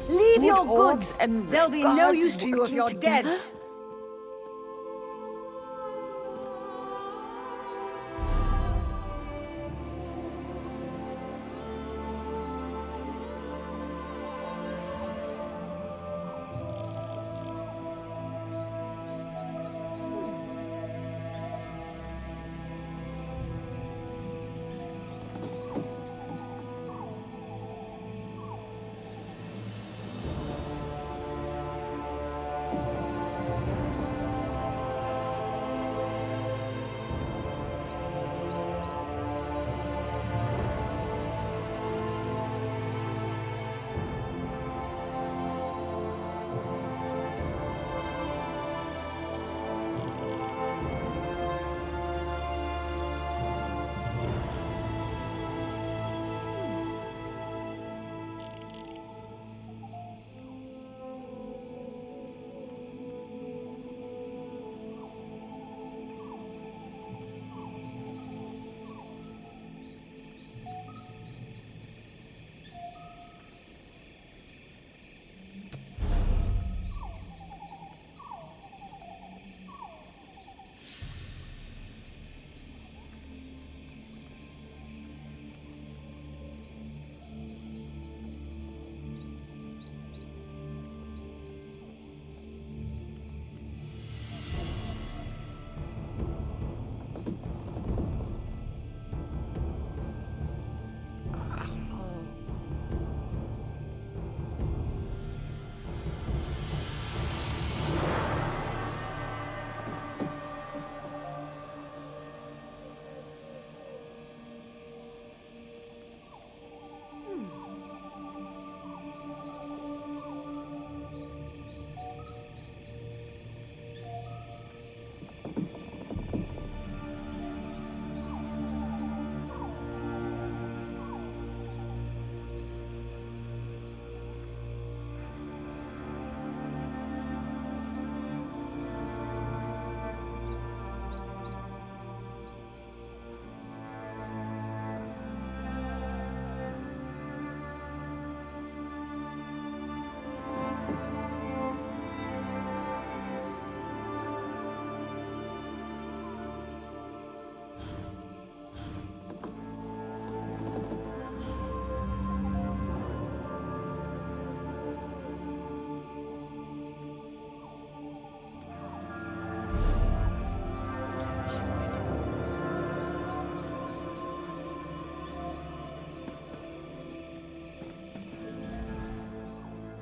Leave your goods, and there'll be no use to you if you're dead.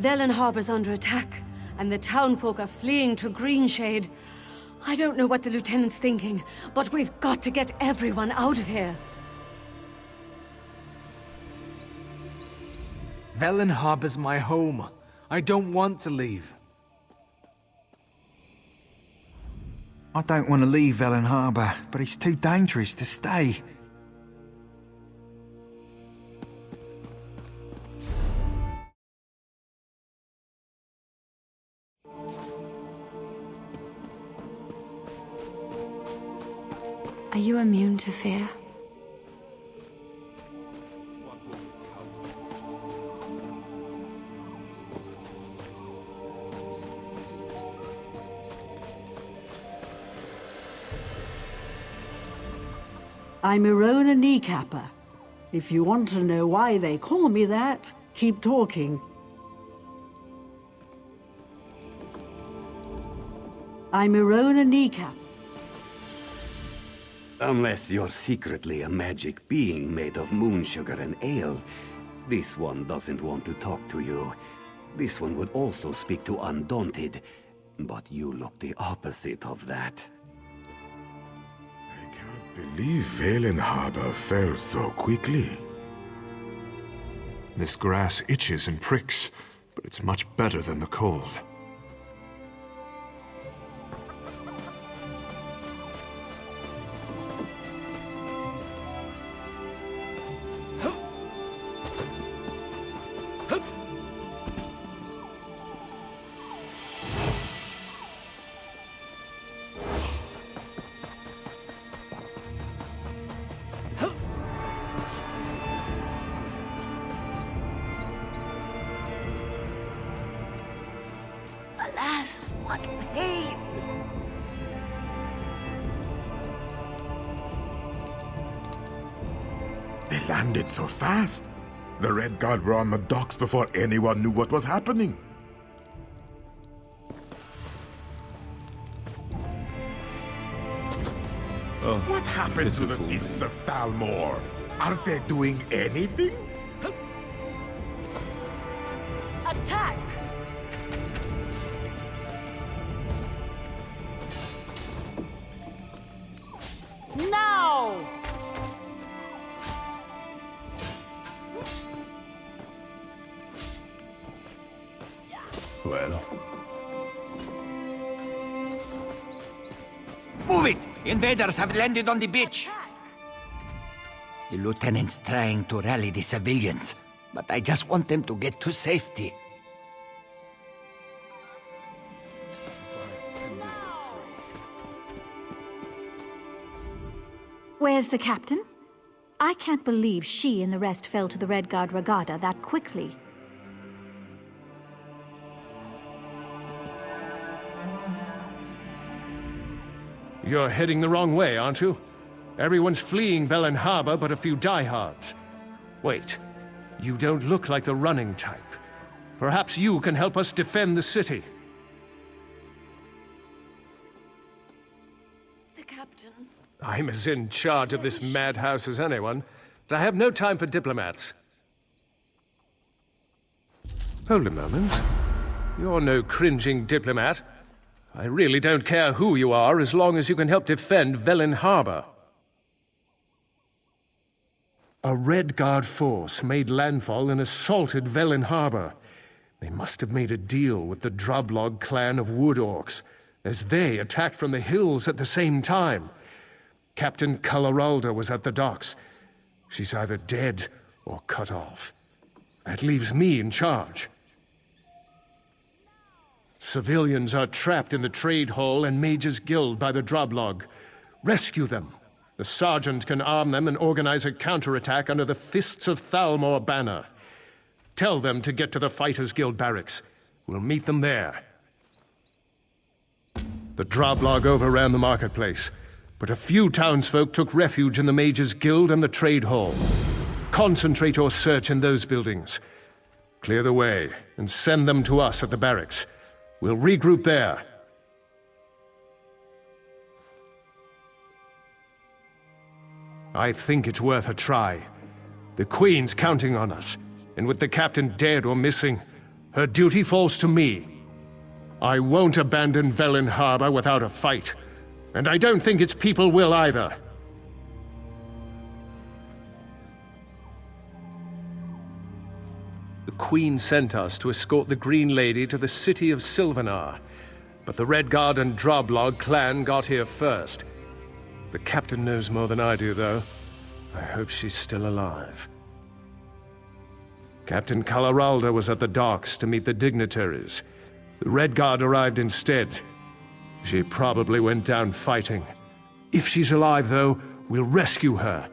Velin Harbor's under attack, and the townfolk are fleeing to Greenshade. I don't know what the lieutenant's thinking, but we've got to get everyone out of here. Velin Harbor's my home. I don't want to leave. I don't want to leave Velin Harbor, but it's too dangerous to stay. Are you immune to fear? I'm Irona Kneecapper. If you want to know why they call me that, keep talking. I'm Irona Kneecapper. Unless you're secretly a magic being made of moon sugar and ale, this one doesn't want to talk to you. This one would also speak to Undaunted, but you look the opposite of that. I can't believe Valen Harbor fell so quickly. This grass itches and pricks, but it's much better than the cold. Alas, what pain! They landed so fast. The Red Guard were on the docks before anyone knew what was happening. What happened to the beasts of Thalmor? Aren't they doing anything? Attack! Now! Well, Move it! Invaders have landed on the beach! The lieutenant's trying to rally the civilians, but I just want them to get to safety. Where's the captain? I can't believe she and the rest fell to the Red Guard regatta that quickly. You're heading the wrong way, aren't you? Everyone's fleeing Velin Harbor but a few diehards. Wait, you don't look like the running type. Perhaps you can help us defend the city. The captain. I'm as in charge of this madhouse as anyone, but I have no time for diplomats. Hold a moment. You're no cringing diplomat. I really don't care who you are, as long as you can help defend Velin Harbor. A Red Guard force made landfall and assaulted Velin Harbor. They must have made a deal with the Droblog clan of Wood Orcs, as they attacked from the hills at the same time. Captain Calaralda was at the docks. She's either dead or cut off. That leaves me in charge. Civilians are trapped in the Trade Hall and Mages Guild by the Droblog. Rescue them. The sergeant can arm them and organize a counterattack under the Fists of Thalmor banner. Tell them to get to the Fighters Guild barracks. We'll meet them there. The Droblog overran the marketplace, but a few townsfolk took refuge in the Mages Guild and the Trade Hall. Concentrate your search in those buildings. Clear the way and send them to us at the barracks. We'll regroup there. I think it's worth a try. The Queen's counting on us, and with the captain dead or missing, her duty falls to me. I won't abandon Velin Harbor without a fight, and I don't think its people will either. The Queen sent us to escort the Green Lady to the city of Sylvanar, but the Red Guard and Droblog clan got here first. The captain knows more than I do, though. I hope she's still alive. Captain Calaralda was at the docks to meet the dignitaries. The Red Guard arrived instead. She probably went down fighting. If she's alive, though, we'll rescue her.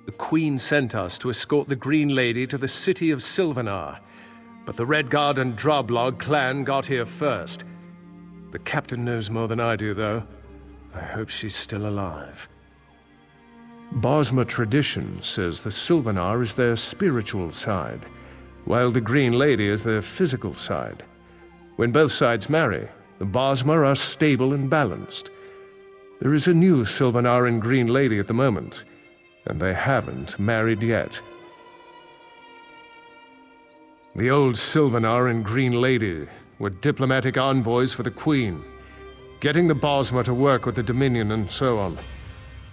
The Queen sent us to escort the Green Lady to the city of Sylvanar, but the Red Guard and Droblog clan got here first. The captain knows more than I do, though. I hope she's still alive. Bosma tradition says the Sylvanar is their spiritual side, while the Green Lady is their physical side. When both sides marry, the Bosma are stable and balanced. There is a new Sylvanar and Green Lady at the moment, and they haven't married yet. The old Sylvanar and Green Lady were diplomatic envoys for the Queen, getting the Bosmer to work with the Dominion and so on.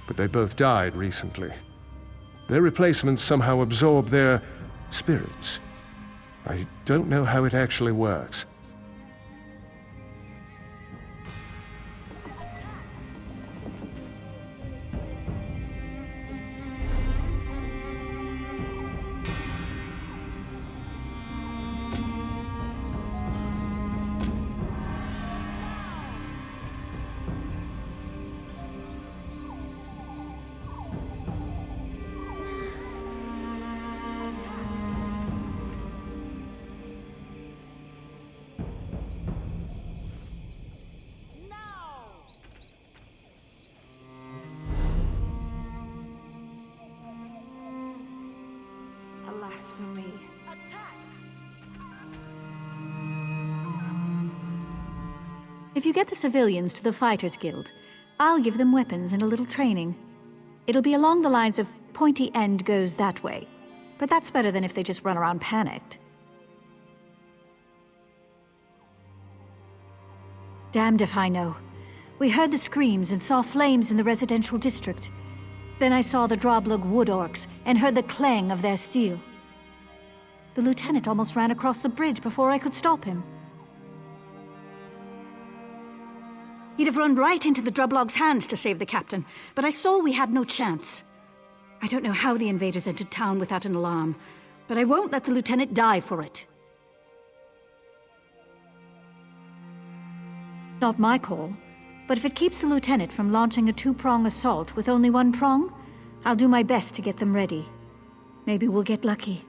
But they both died recently. Their replacements somehow absorb their spirits. I don't know how it actually works. Alas for me. If you get the civilians to the Fighters Guild, I'll give them weapons and a little training. It'll be along the lines of pointy end goes that way. But that's better than if they just run around panicked. Damned if I know. We heard the screams and saw flames in the residential district. Then I saw the Droblug wood orcs and heard the clang of their steel. The lieutenant almost ran across the bridge before I could stop him. He'd have run right into the Droblug's hands to save the captain, but I saw we had no chance. I don't know how the invaders entered town without an alarm, but I won't let the lieutenant die for it. Not my call, but if it keeps the lieutenant from launching a two-prong assault with only one prong, I'll do my best to get them ready. Maybe we'll get lucky.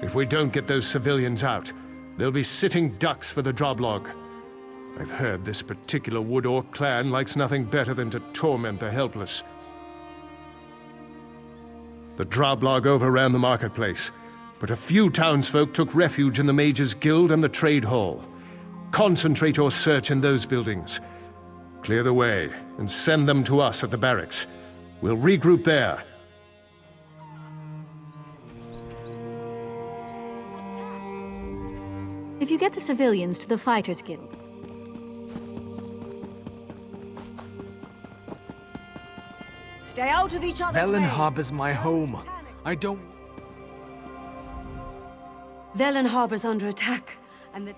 If we don't get those civilians out, they'll be sitting ducks for the Droblog. I've heard this particular Wood Orc clan likes nothing better than to torment the helpless. The Droblog overran the marketplace, but a few townsfolk took refuge in the Mages Guild and the Trade Hall. Concentrate your search in those buildings. Clear the way and send them to us at the barracks. We'll regroup there. If you get the civilians to the Fighters Guild... Stay out of each other's way. Velin harbors my home. I don't... Velin harbor's under attack, and the...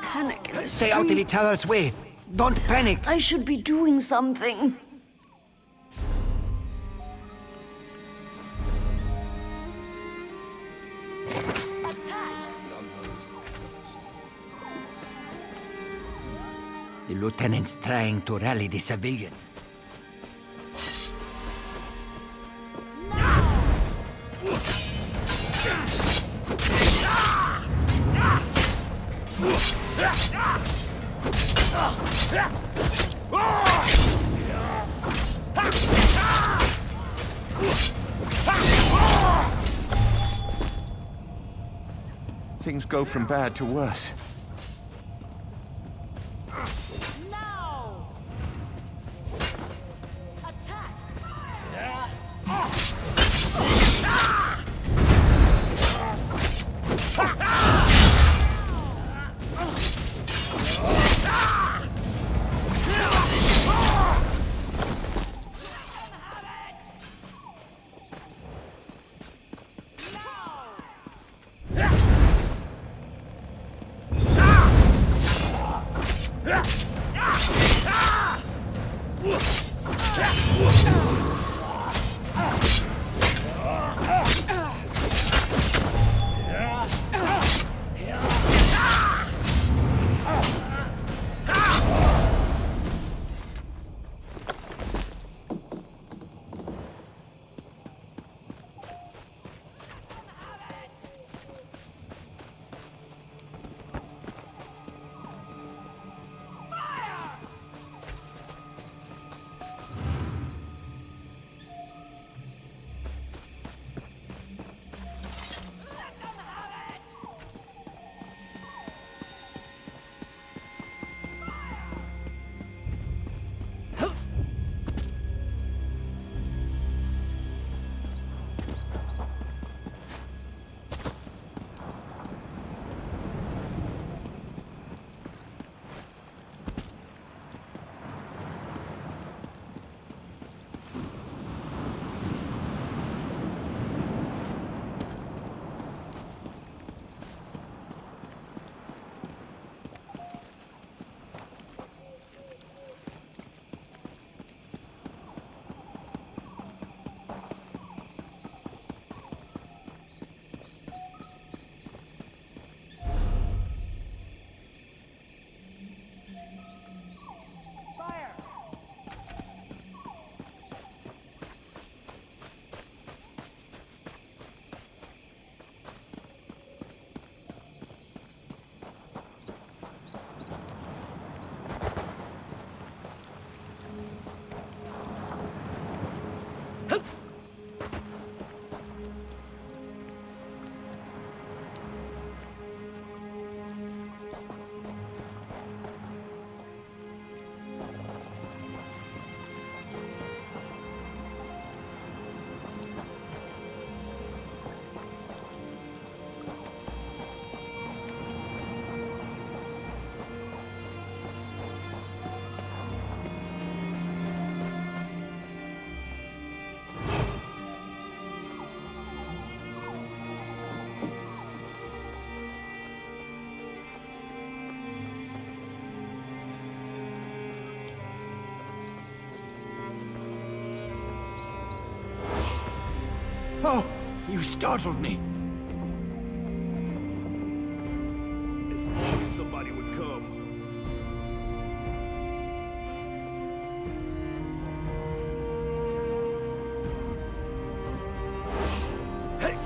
Panic in the Stay out of each other's way. Don't panic. I should be doing something. The lieutenant's trying to rally the civilians. Things go from bad to worse. Oh, you startled me. As always somebody would come. Hey!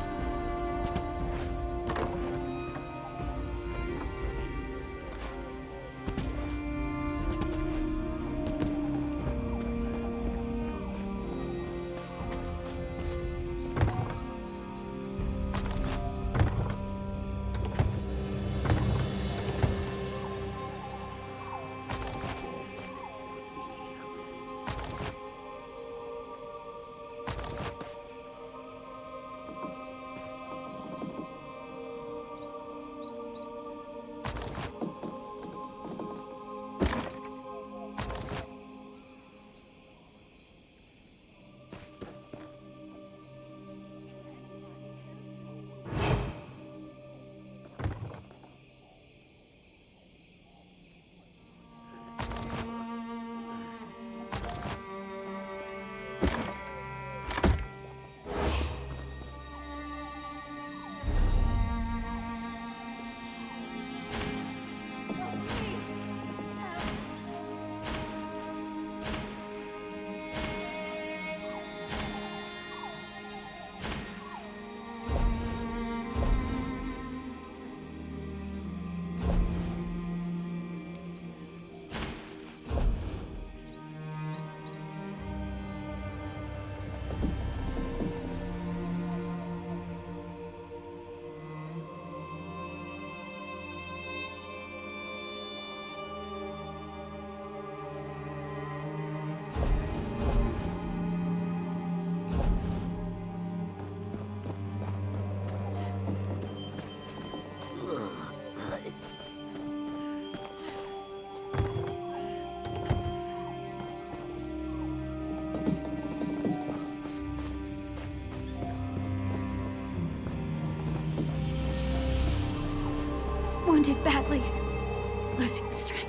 Wounded badly. Losing strength.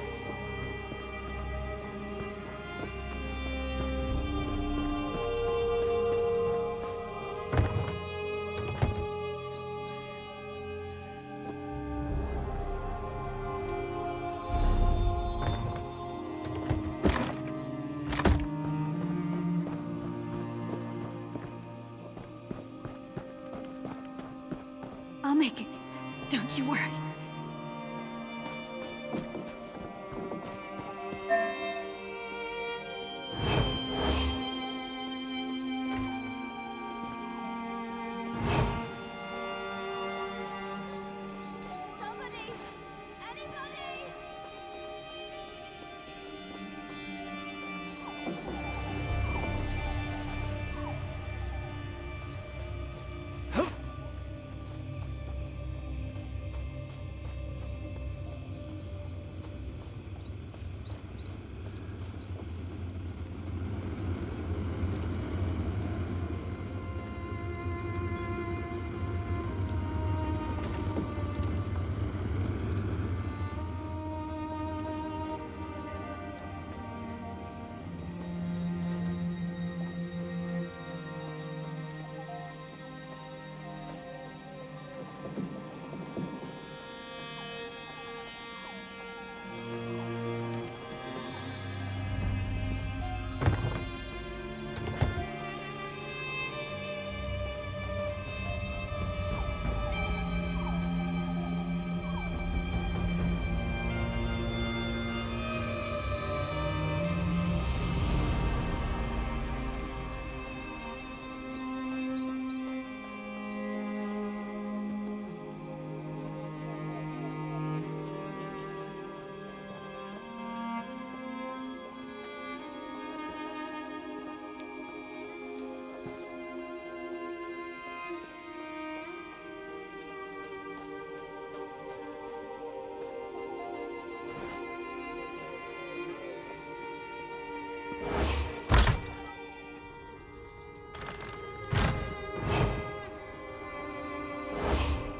I'll make it. Don't you worry.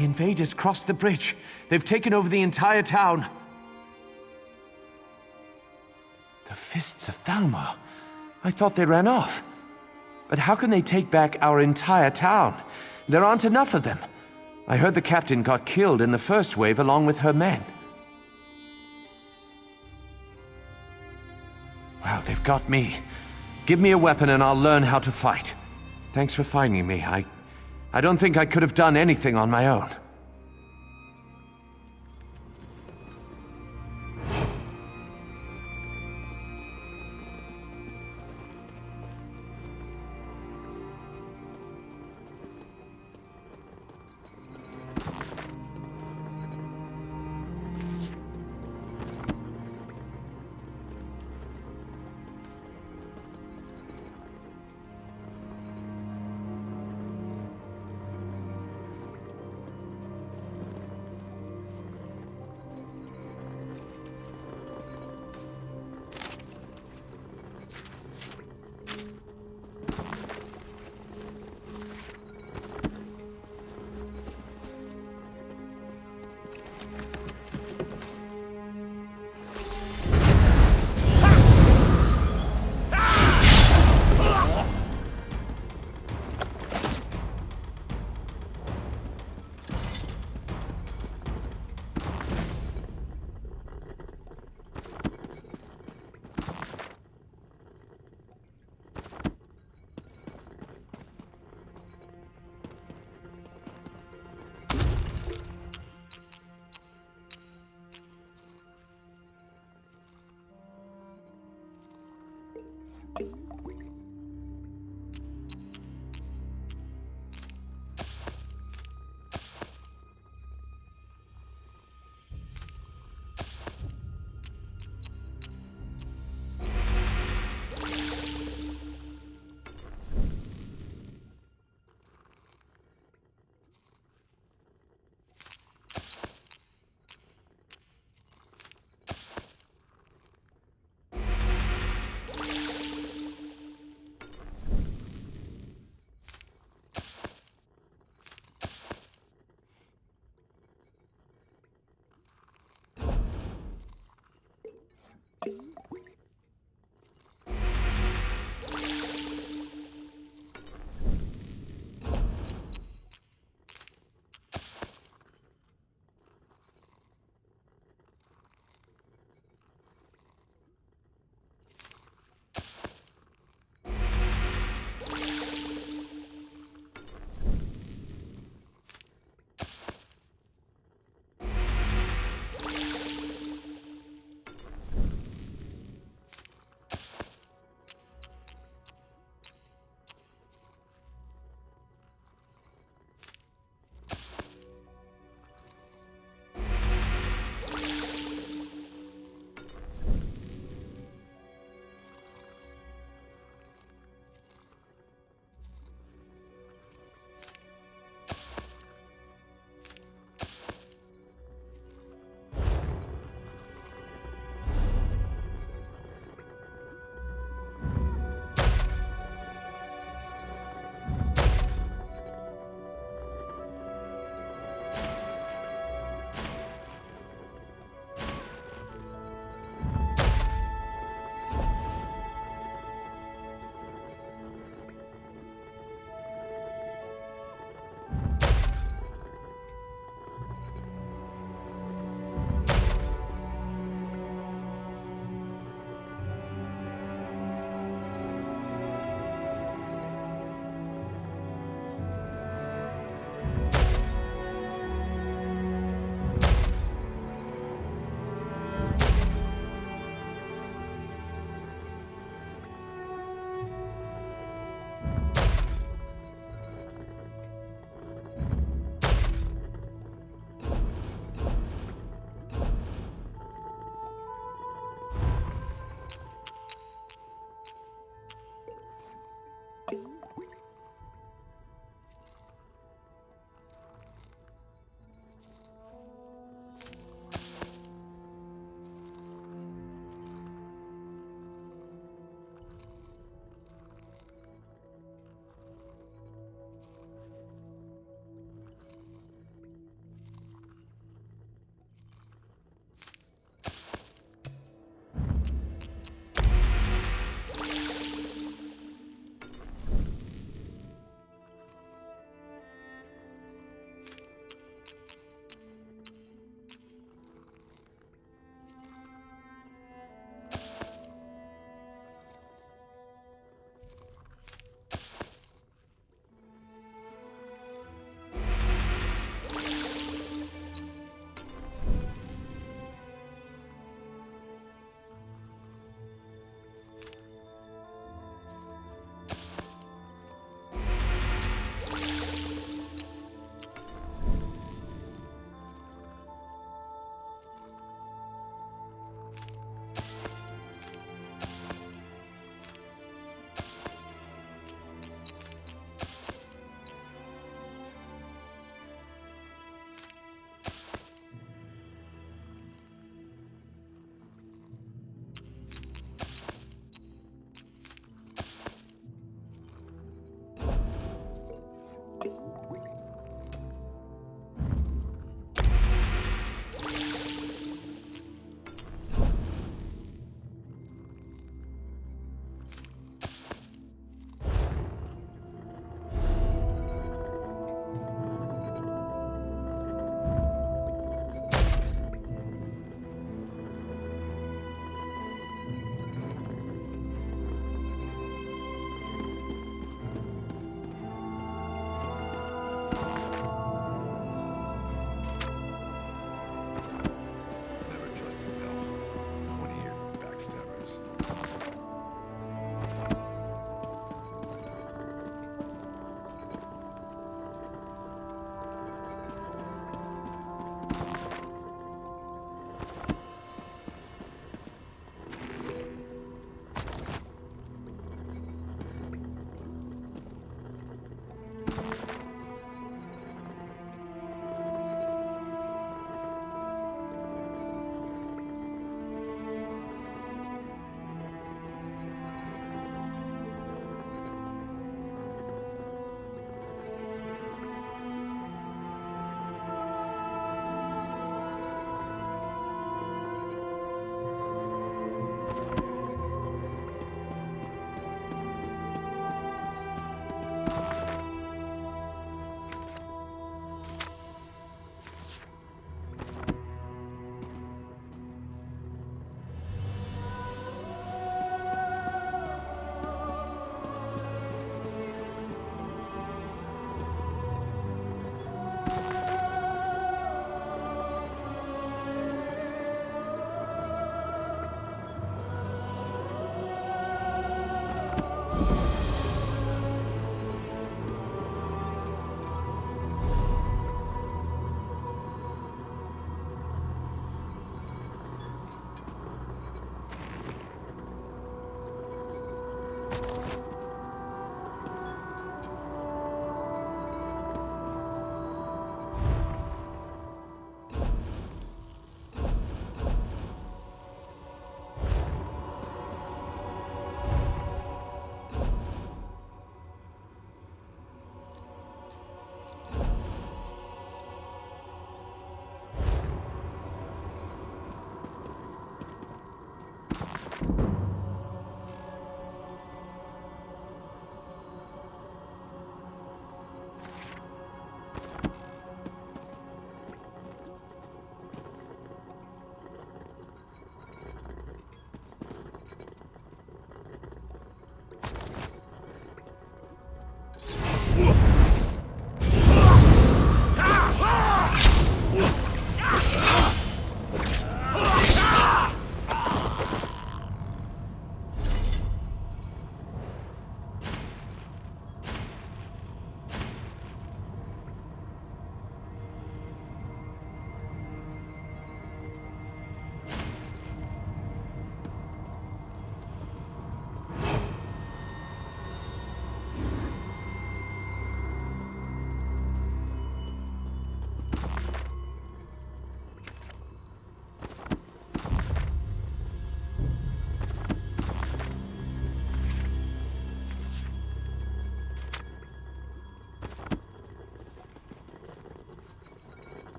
The invaders crossed the bridge. They've taken over the entire town. The fists of Thalmor. I thought they ran off. But how can they take back our entire town? There aren't enough of them. I heard the captain got killed in the first wave along with her men. Well, they've got me. Give me a weapon and I'll learn how to fight. Thanks for finding me. I don't think I could have done anything on my own.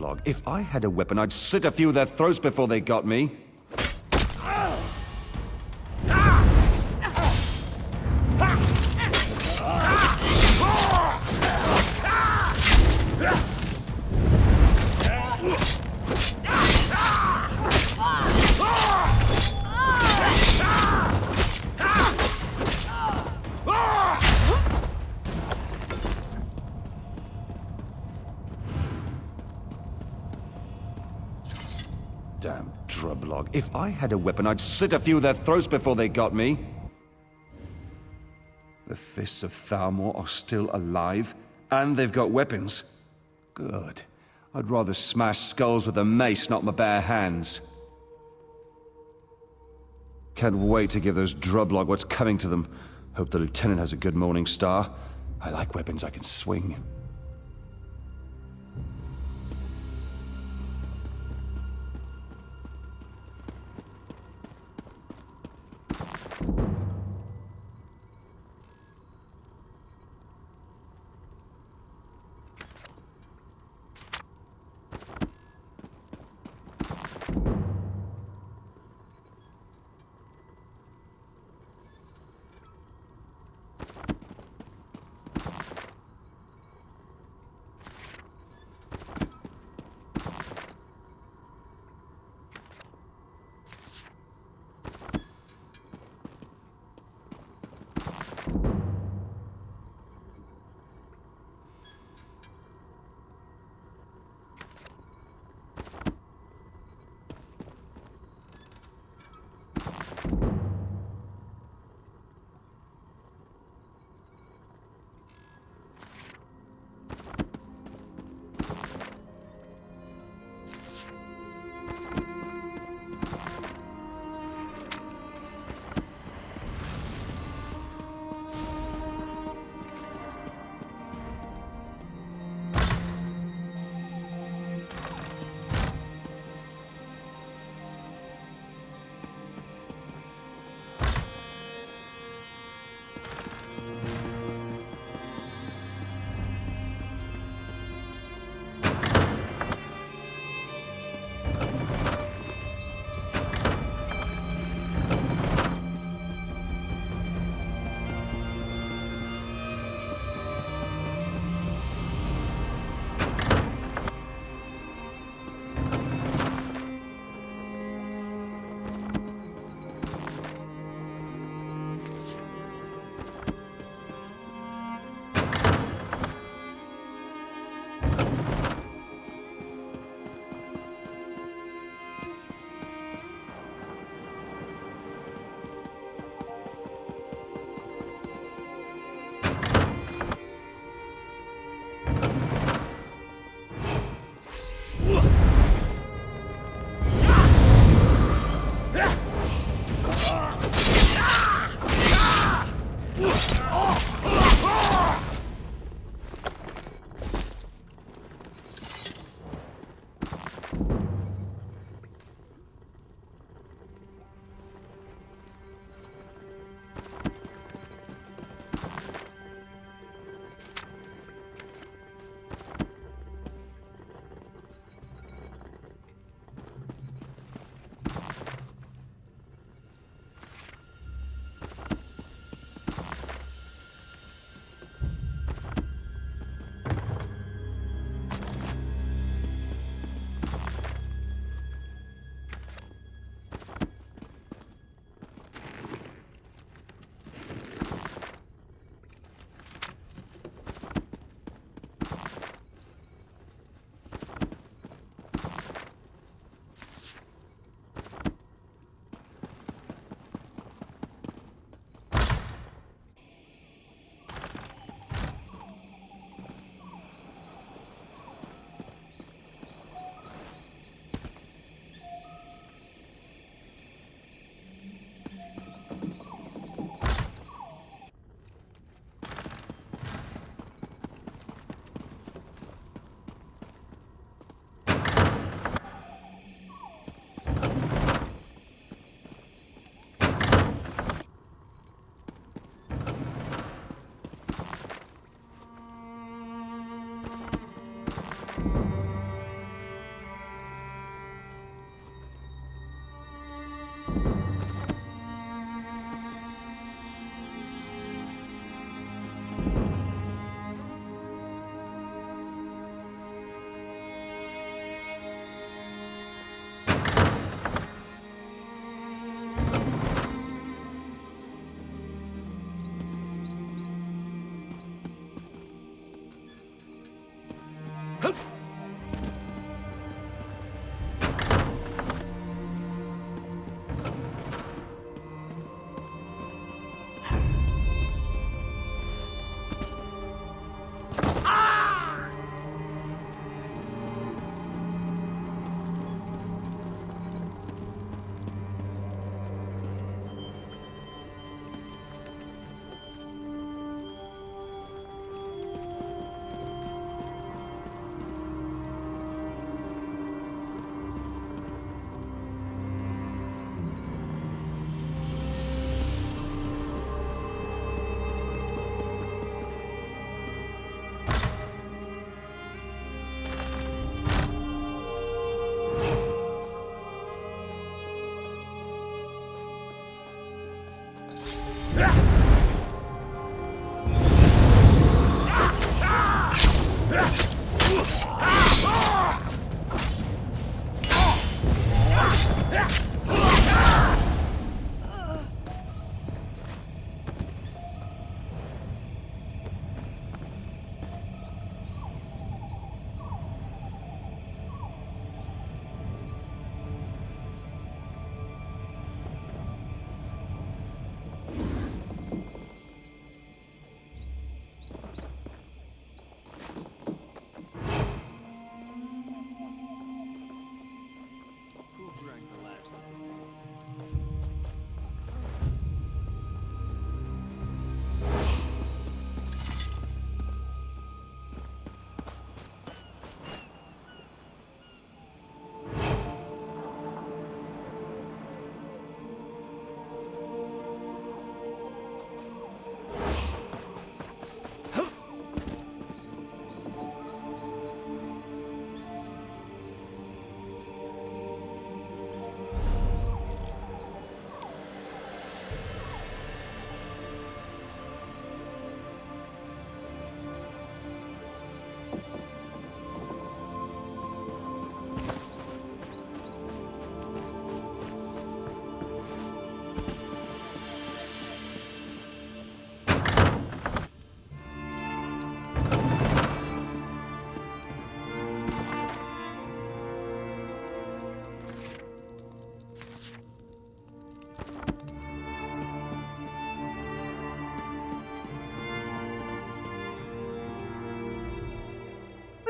Droblog. If I had a weapon, I'd slit a few of their throats before they got me. Damn Droblog. If I had a weapon, I'd slit a few of their throats before they got me. The Fists of Thalmor are still alive, and they've got weapons. Good. I'd rather smash skulls with a mace, not my bare hands. Can't wait to give those Droblog what's coming to them. Hope the Lieutenant has a good morning star. I like weapons I can swing.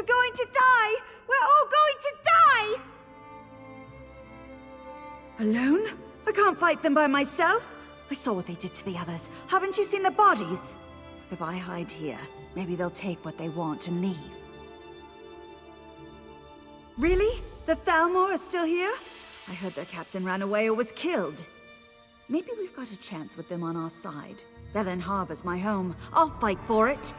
Going to die! We're all going to die! Alone? I can't fight them by myself. I saw what they did to the others. Haven't you seen the bodies? If I hide here, maybe they'll take what they want and leave. Really? The Thalmor are still here? I heard their captain ran away or was killed. Maybe we've got a chance with them on our side. Velin Harbor's my home. I'll fight for it.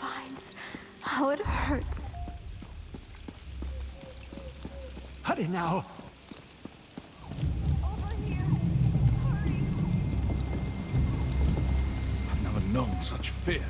vines. How it hurts. Hurry now. I've never known such fear.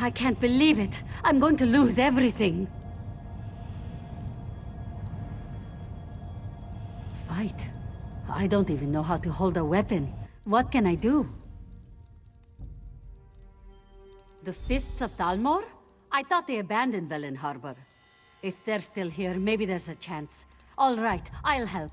I can't believe it. I'm going to lose everything. Fight? I don't even know how to hold a weapon. What can I do? The Fists of Dalmor? I thought they abandoned Velin Harbor. If they're still here, maybe there's a chance. All right, I'll help.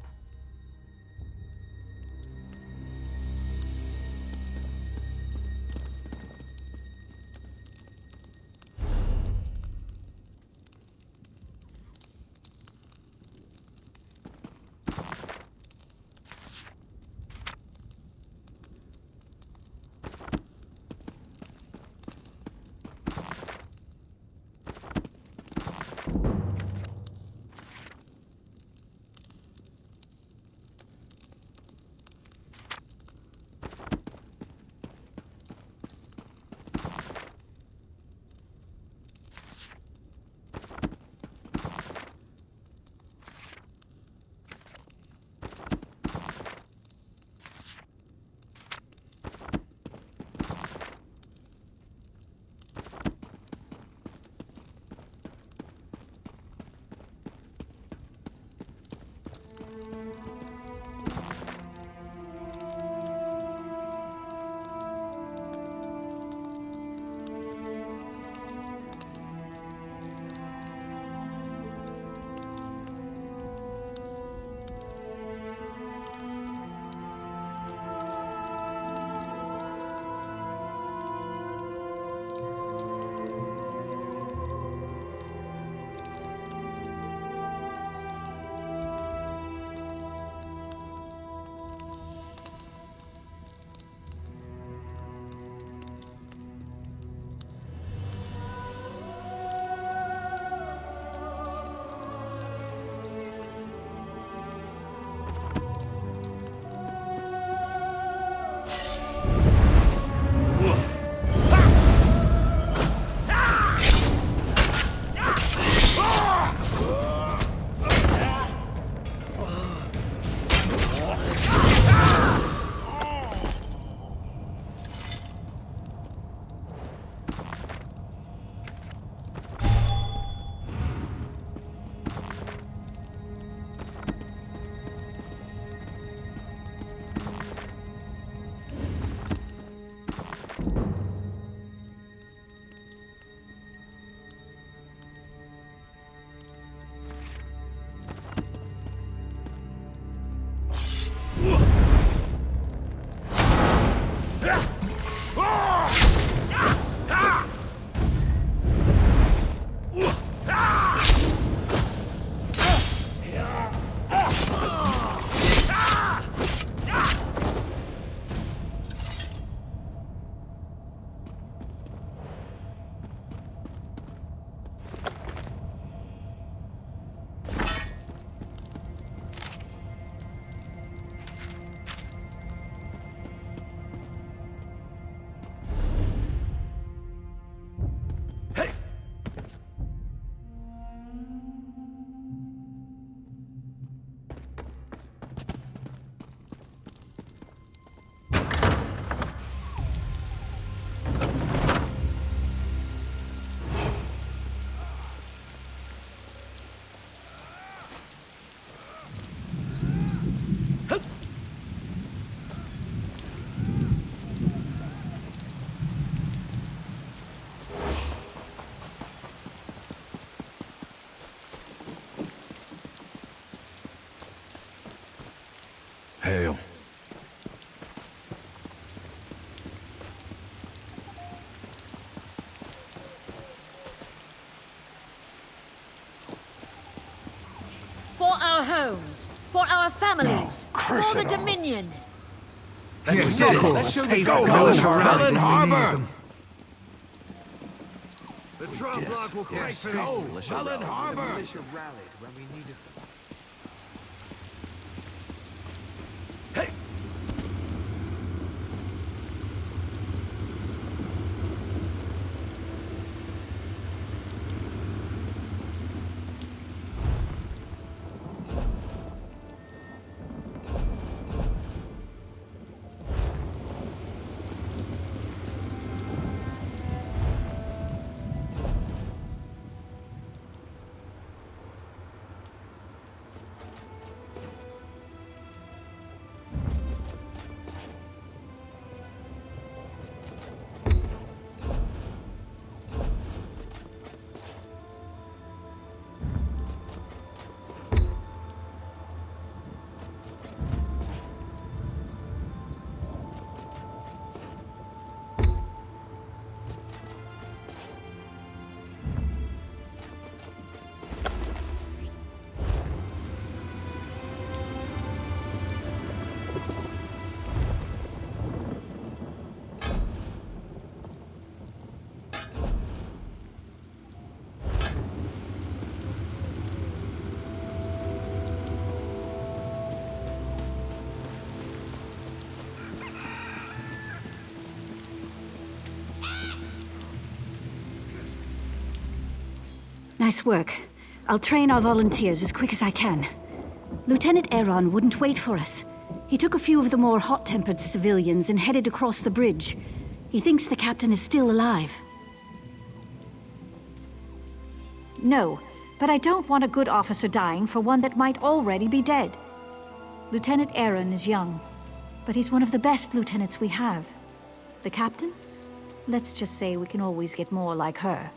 Hail. For our homes, for our families, for the Dominion. Let's show the Velin Harbor! The drum block will crack for this. Velin Harbor! Nice work. I'll train our volunteers as quick as I can. Lieutenant Aaron wouldn't wait for us. He took a few of the more hot-tempered civilians and headed across the bridge. He thinks the captain is still alive. No, but I don't want a good officer dying for one that might already be dead. Lieutenant Aaron is young, but he's one of the best lieutenants we have. The captain? Let's just say we can always get more like her.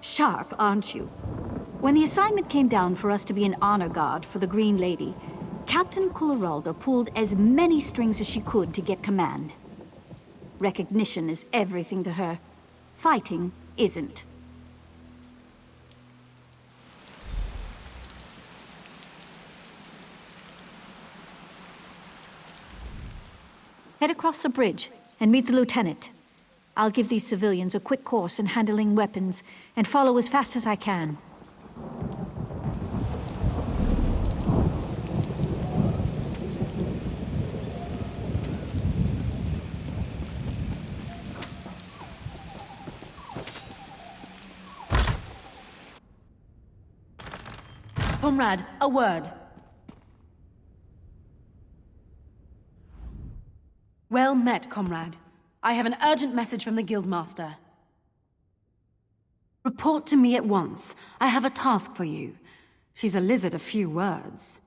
Sharp, aren't you? When the assignment came down for us to be an honor guard for the Green Lady, Captain Cularalda pulled as many strings as she could to get command. Recognition is everything to her. Fighting isn't. Head across the bridge and meet the lieutenant. I'll give these civilians a quick course in handling weapons and follow as fast as I can. Comrade, a word. Well met, comrade. I have an urgent message from the Guildmaster. Report to me at once. I have a task for you. She's a lizard of few words.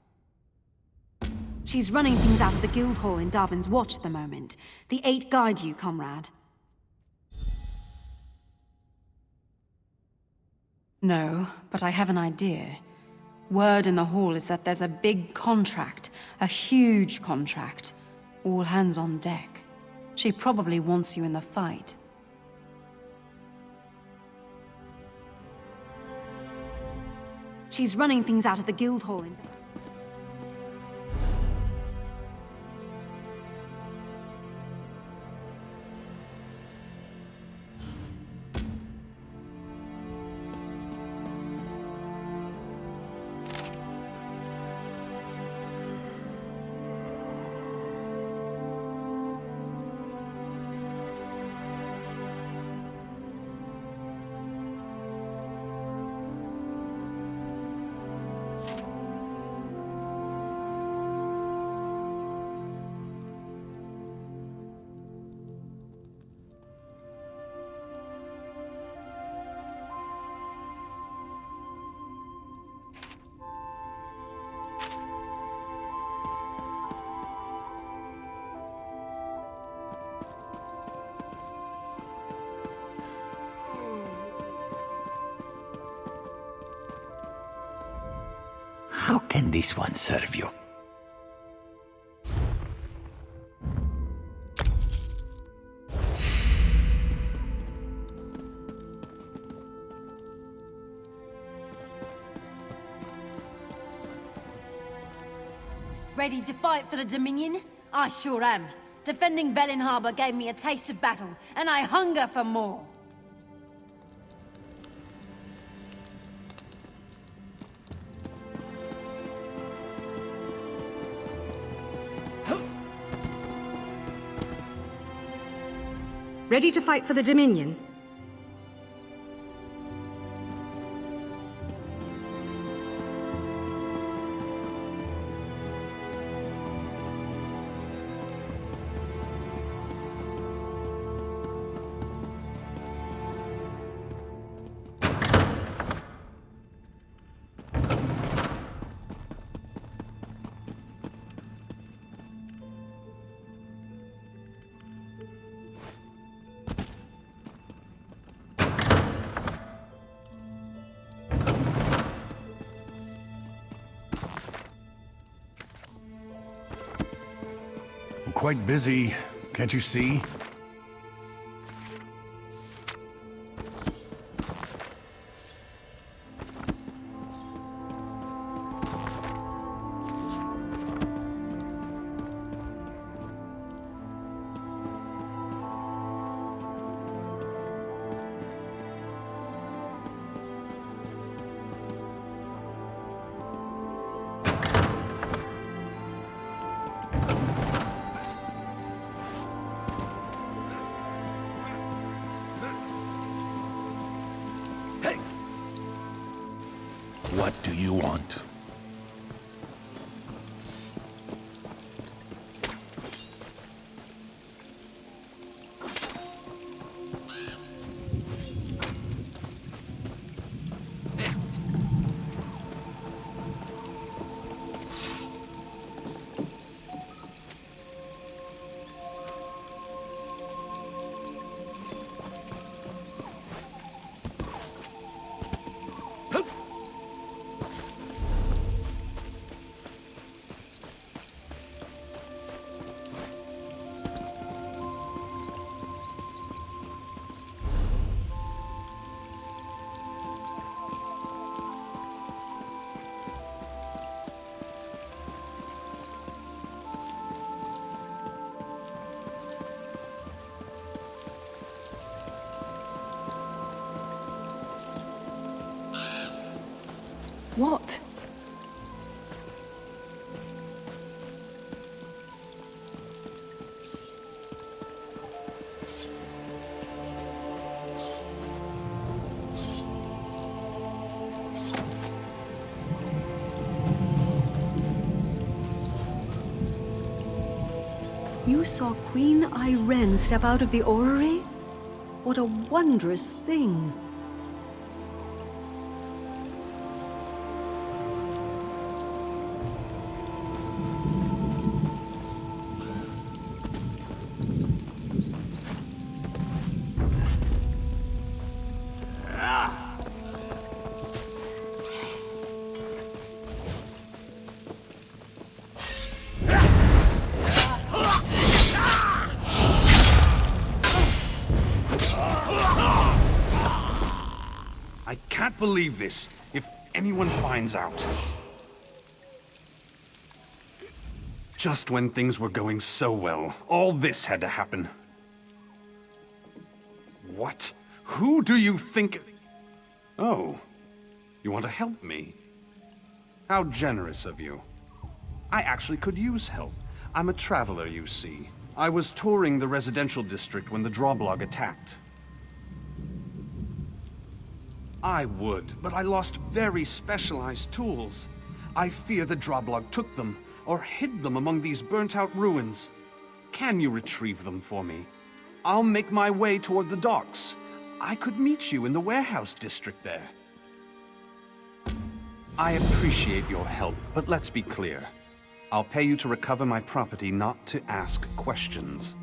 She's running things out of the guild hall in Darwin's Watch at the moment. The 8 guide you, comrade. No, but I have an idea. Word in the hall is that there's a big contract, a huge contract. All hands on deck. She probably wants you in the fight. She's running things out of the guild hall in... How can this one serve you? Ready to fight for the Dominion? I sure am. Defending Velin Harbor gave me a taste of battle, and I hunger for more. Ready to fight for the Dominion? Quite busy, can't you see? What do you want? What? You saw Queen Irene step out of the orrery? What a wondrous thing. I can't believe this. If anyone finds out. Just when things were going so well, all this had to happen. What? Who do you think... Oh, you want to help me? How generous of you. I actually could use help. I'm a traveler, you see. I was touring the residential district when the Drawblog attacked. I would, but I lost very specialized tools. I fear the Drawblog took them, or hid them among these burnt-out ruins. Can you retrieve them for me? I'll make my way toward the docks. I could meet you in the warehouse district there. I appreciate your help, but let's be clear. I'll pay you to recover my property, not to ask questions.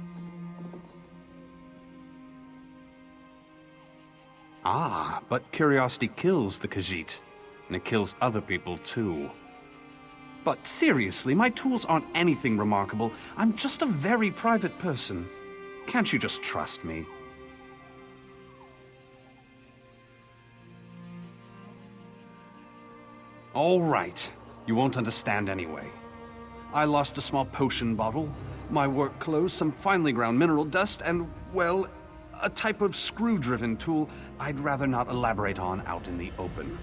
Ah, but curiosity kills the Khajiit, and it kills other people too. But seriously, my tools aren't anything remarkable. I'm just a very private person. Can't you just trust me? All right. You won't understand anyway. I lost a small potion bottle, my work clothes, some finely ground mineral dust, and, well, a type of screw-driven tool I'd rather not elaborate on out in the open.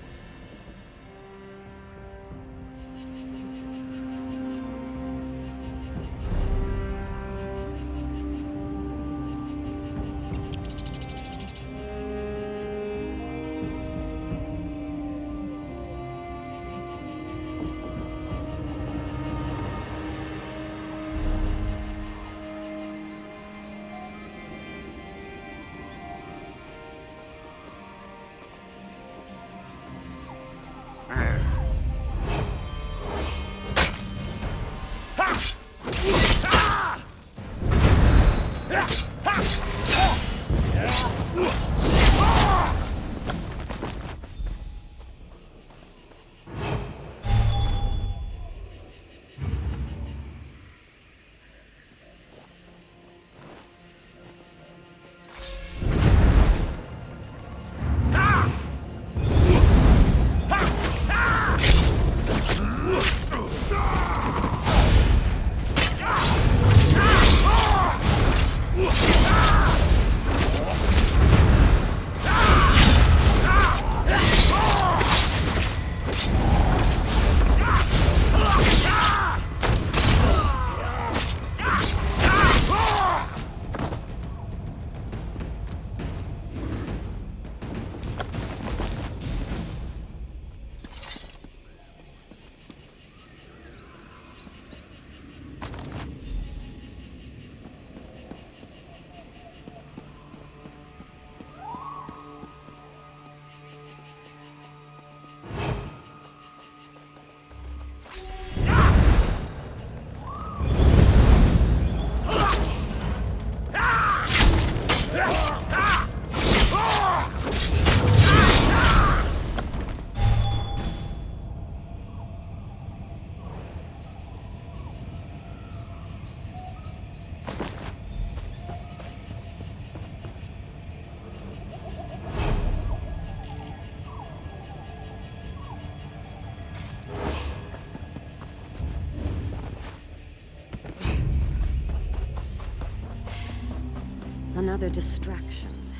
Another distraction.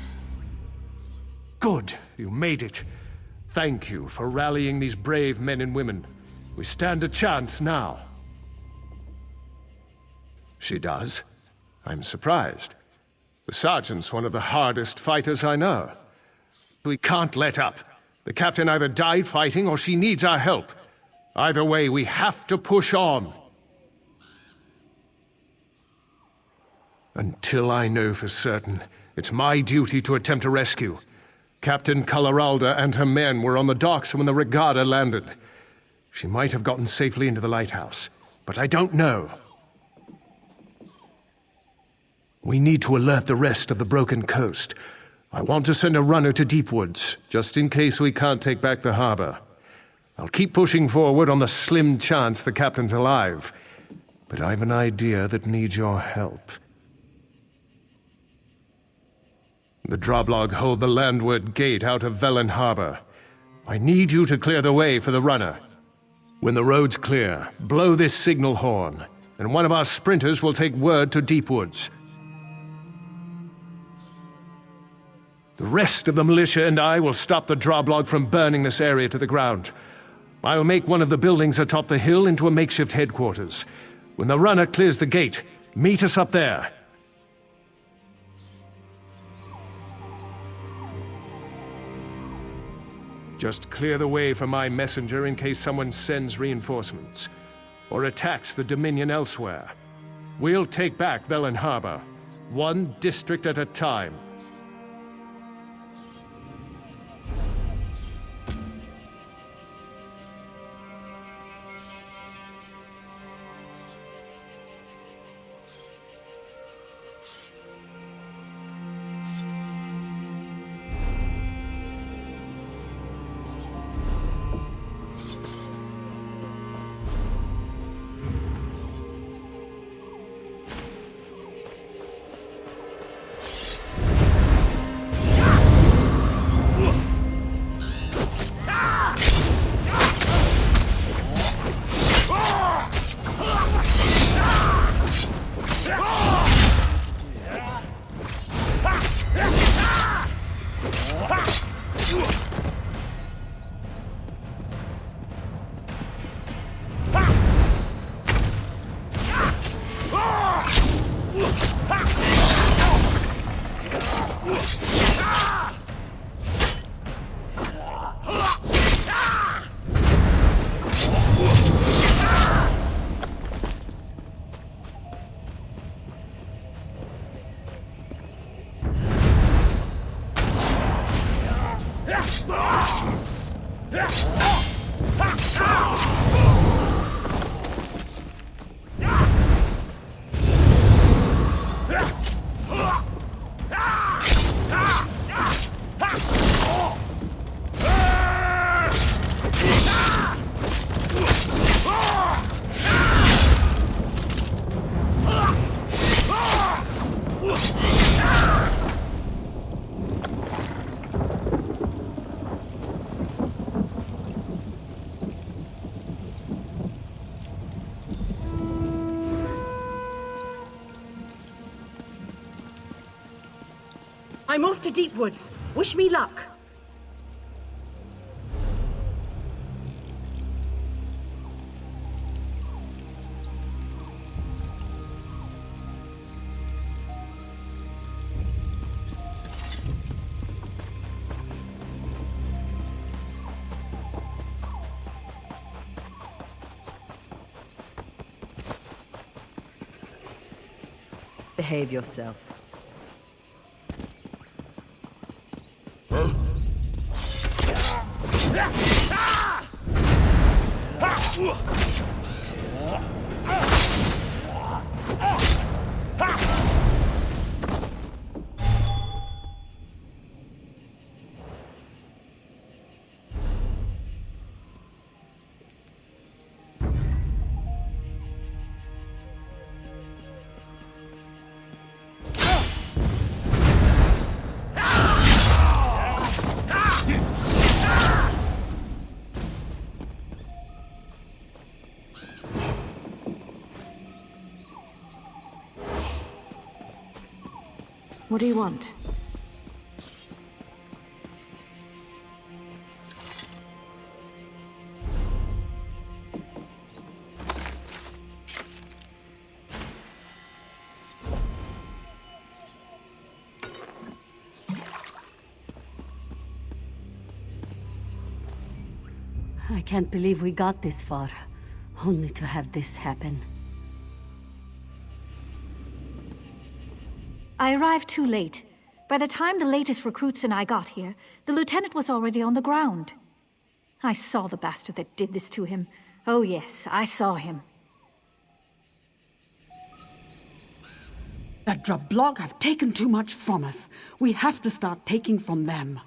Good. You made it. Thank you for rallying these brave men and women. We stand a chance now. She does? I'm surprised. The sergeant's one of the hardest fighters I know. We can't let up. The captain either died fighting or she needs our help. Either way, we have to push on. Until I know for certain, it's my duty to attempt a rescue. Captain Coloralda and her men were on the docks when the Regatta landed. She might have gotten safely into the lighthouse, but I don't know. We need to alert the rest of the broken coast. I want to send a runner to Deepwoods, just in case we can't take back the harbor. I'll keep pushing forward on the slim chance the captain's alive, but I've an idea that needs your help. The Droblog hold the landward gate out of Velin Harbor. I need you to clear the way for the runner. When the road's clear, blow this signal horn, and one of our sprinters will take word to Deepwoods. The rest of the militia and I will stop the Droblog from burning this area to the ground. I'll make one of the buildings atop the hill into a makeshift headquarters. When the runner clears the gate, meet us up there. Just clear the way for my messenger in case someone sends reinforcements, or attacks the Dominion elsewhere. We'll take back Velin Harbor, one district at a time. I'm off to Deepwoods. Wish me luck. Behave yourself. What do you want? I can't believe we got this far, only to have this happen. I arrived too late. By the time the latest recruits and I got here, the lieutenant was already on the ground. I saw the bastard that did this to him. Oh yes, I saw him. That Drablog have taken too much from us. We have to start taking from them.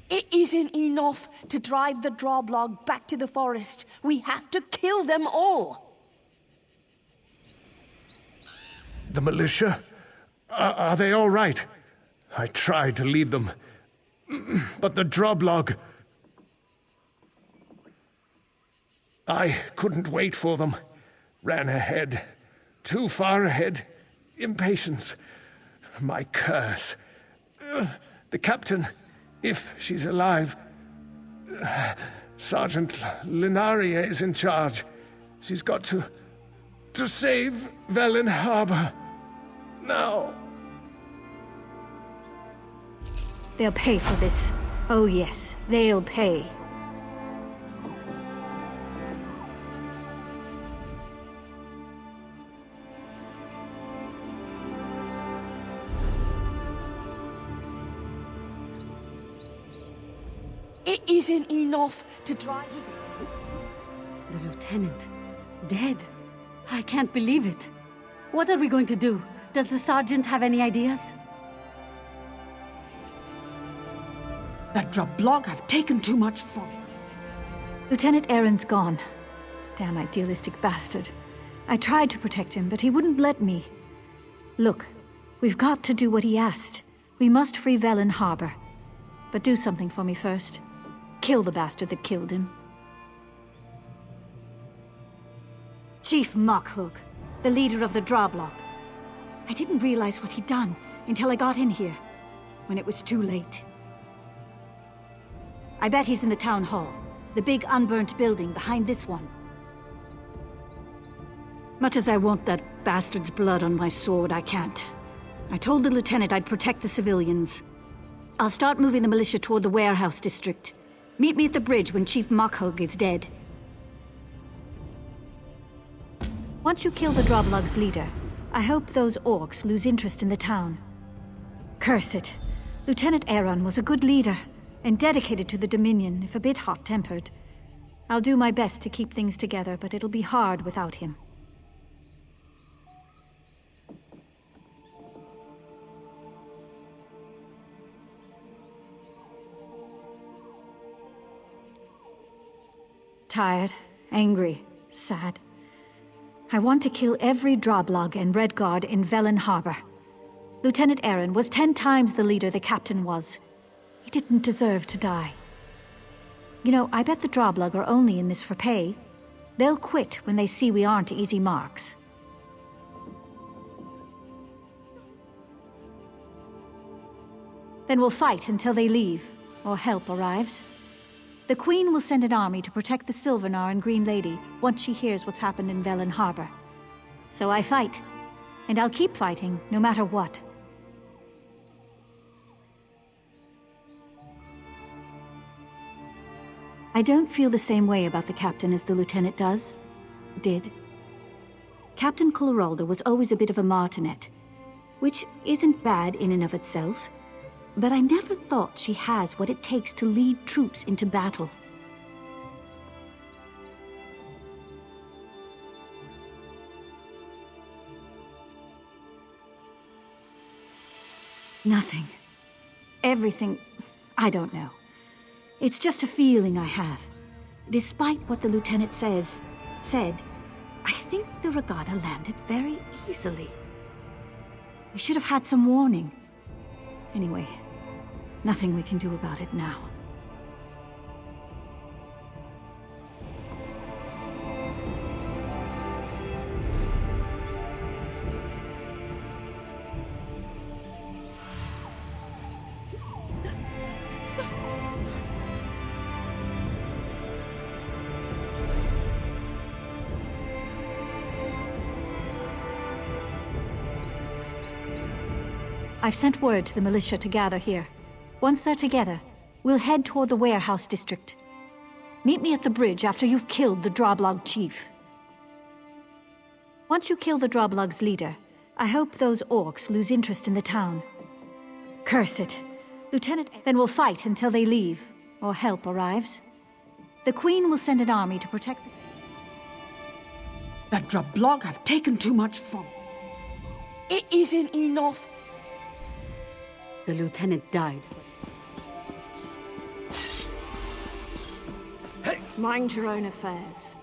It isn't enough to drive the Drablog back to the forest. We have to kill them all. The militia? Are they all right? I tried to lead them, but the Drablog... I couldn't wait for them. Ran ahead. Too far ahead. Impatience. My curse. The captain, if she's alive... Sergeant Linaria is in charge. She's got to save Velin Harbor. Now. They'll pay for this. Oh yes, they'll pay. It isn't enough to drive... The lieutenant, dead. I can't believe it. What are we going to do? Does the sergeant have any ideas? That Drablog have taken too much from him. Lieutenant Aaron's gone. Damn idealistic bastard. I tried to protect him, but he wouldn't let me. Look, we've got to do what he asked. We must free Velin Harbor. But do something for me first. Kill the bastard that killed him. Chief Mockhook, the leader of the Drablog. I didn't realize what he'd done until I got in here, when it was too late. I bet he's in the town hall, the big unburnt building behind this one. Much as I want that bastard's blood on my sword, I can't. I told the lieutenant I'd protect the civilians. I'll start moving the militia toward the warehouse district. Meet me at the bridge when Chief Mockhook is dead. Once you kill the Drablog's leader, I hope those orcs lose interest in the town. Curse it. Lieutenant Aaron was a good leader, and dedicated to the Dominion, if a bit hot-tempered. I'll do my best to keep things together, but it'll be hard without him. Tired, angry, sad. I want to kill every Droblog and Red Guard in Velin Harbor. Lieutenant Aaron was 10 times the leader the captain was. He didn't deserve to die. You know, I bet the Droblog are only in this for pay. They'll quit when they see we aren't easy marks. Then we'll fight until they leave, or help arrives. The Queen will send an army to protect the Sylvanar and Green Lady once she hears what's happened in Velin Harbor. So I fight, and I'll keep fighting, no matter what. I don't feel the same way about the Captain as the Lieutenant did. Captain Coloraldo was always a bit of a martinet, which isn't bad in and of itself. But I never thought she has what it takes to lead troops into battle. Nothing. Everything. I don't know. It's just a feeling I have. Despite what the Lieutenant said, I think the Regatta landed very easily. We should have had some warning. Anyway, nothing we can do about it now. I've sent word to the militia to gather here. Once they're together, we'll head toward the warehouse district. Meet me at the bridge after you've killed the Droblog chief. Once you kill the Droblog's leader, I hope those orcs lose interest in the town. Curse it. Lieutenant, then we'll fight until they leave, or help arrives. The Queen will send an army to protect the... That Droblog have taken too much from. It isn't enough. The lieutenant died. Hey. Mind your own affairs.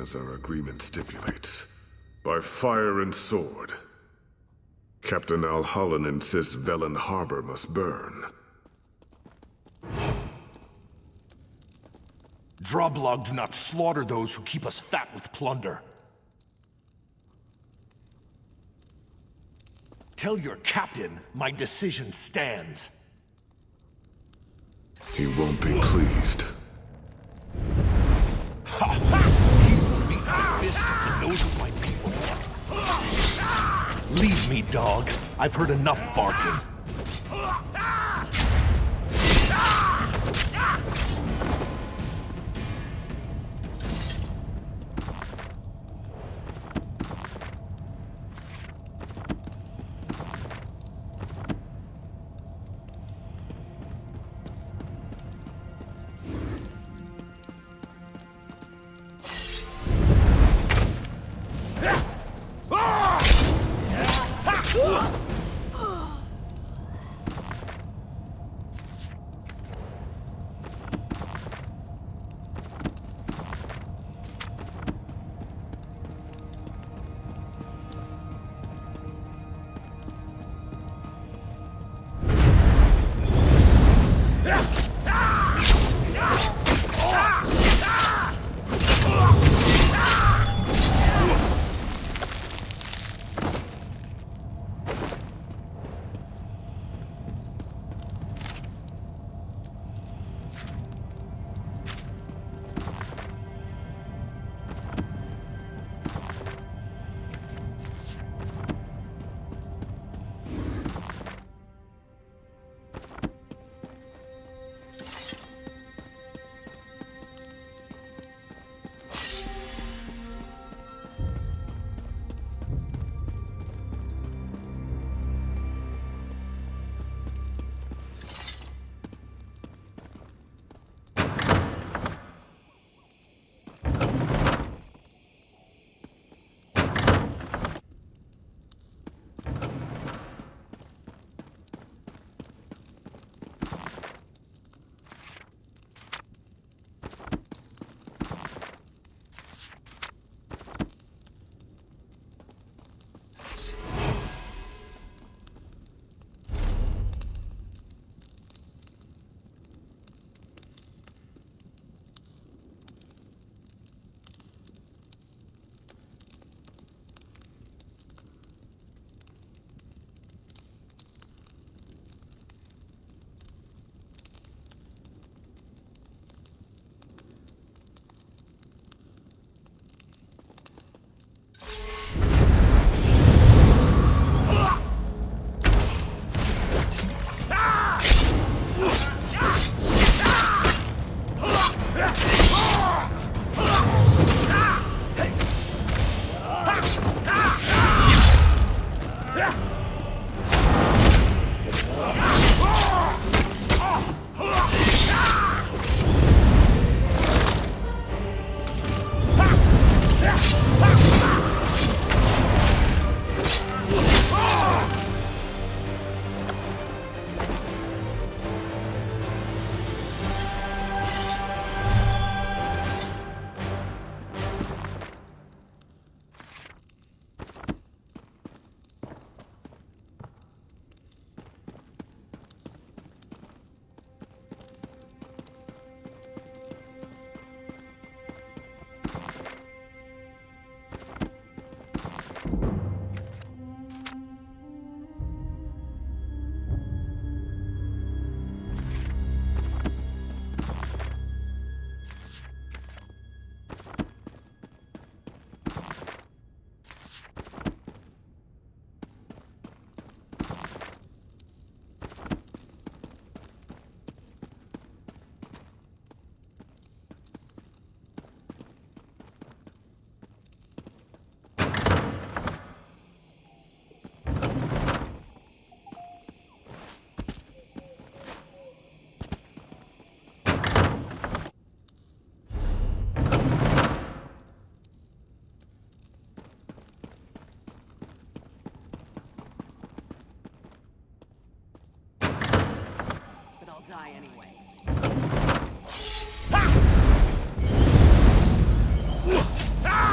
as our agreement stipulates. By fire and sword. Captain Alhallen insists Velin Harbor must burn. Droblog do not slaughter those who keep us fat with plunder. Tell your captain my decision stands. He won't be pleased. Ha ha! He will beat my fist in the nose of my people. Leave me, dog. I've heard enough barking. die anyway. Ah!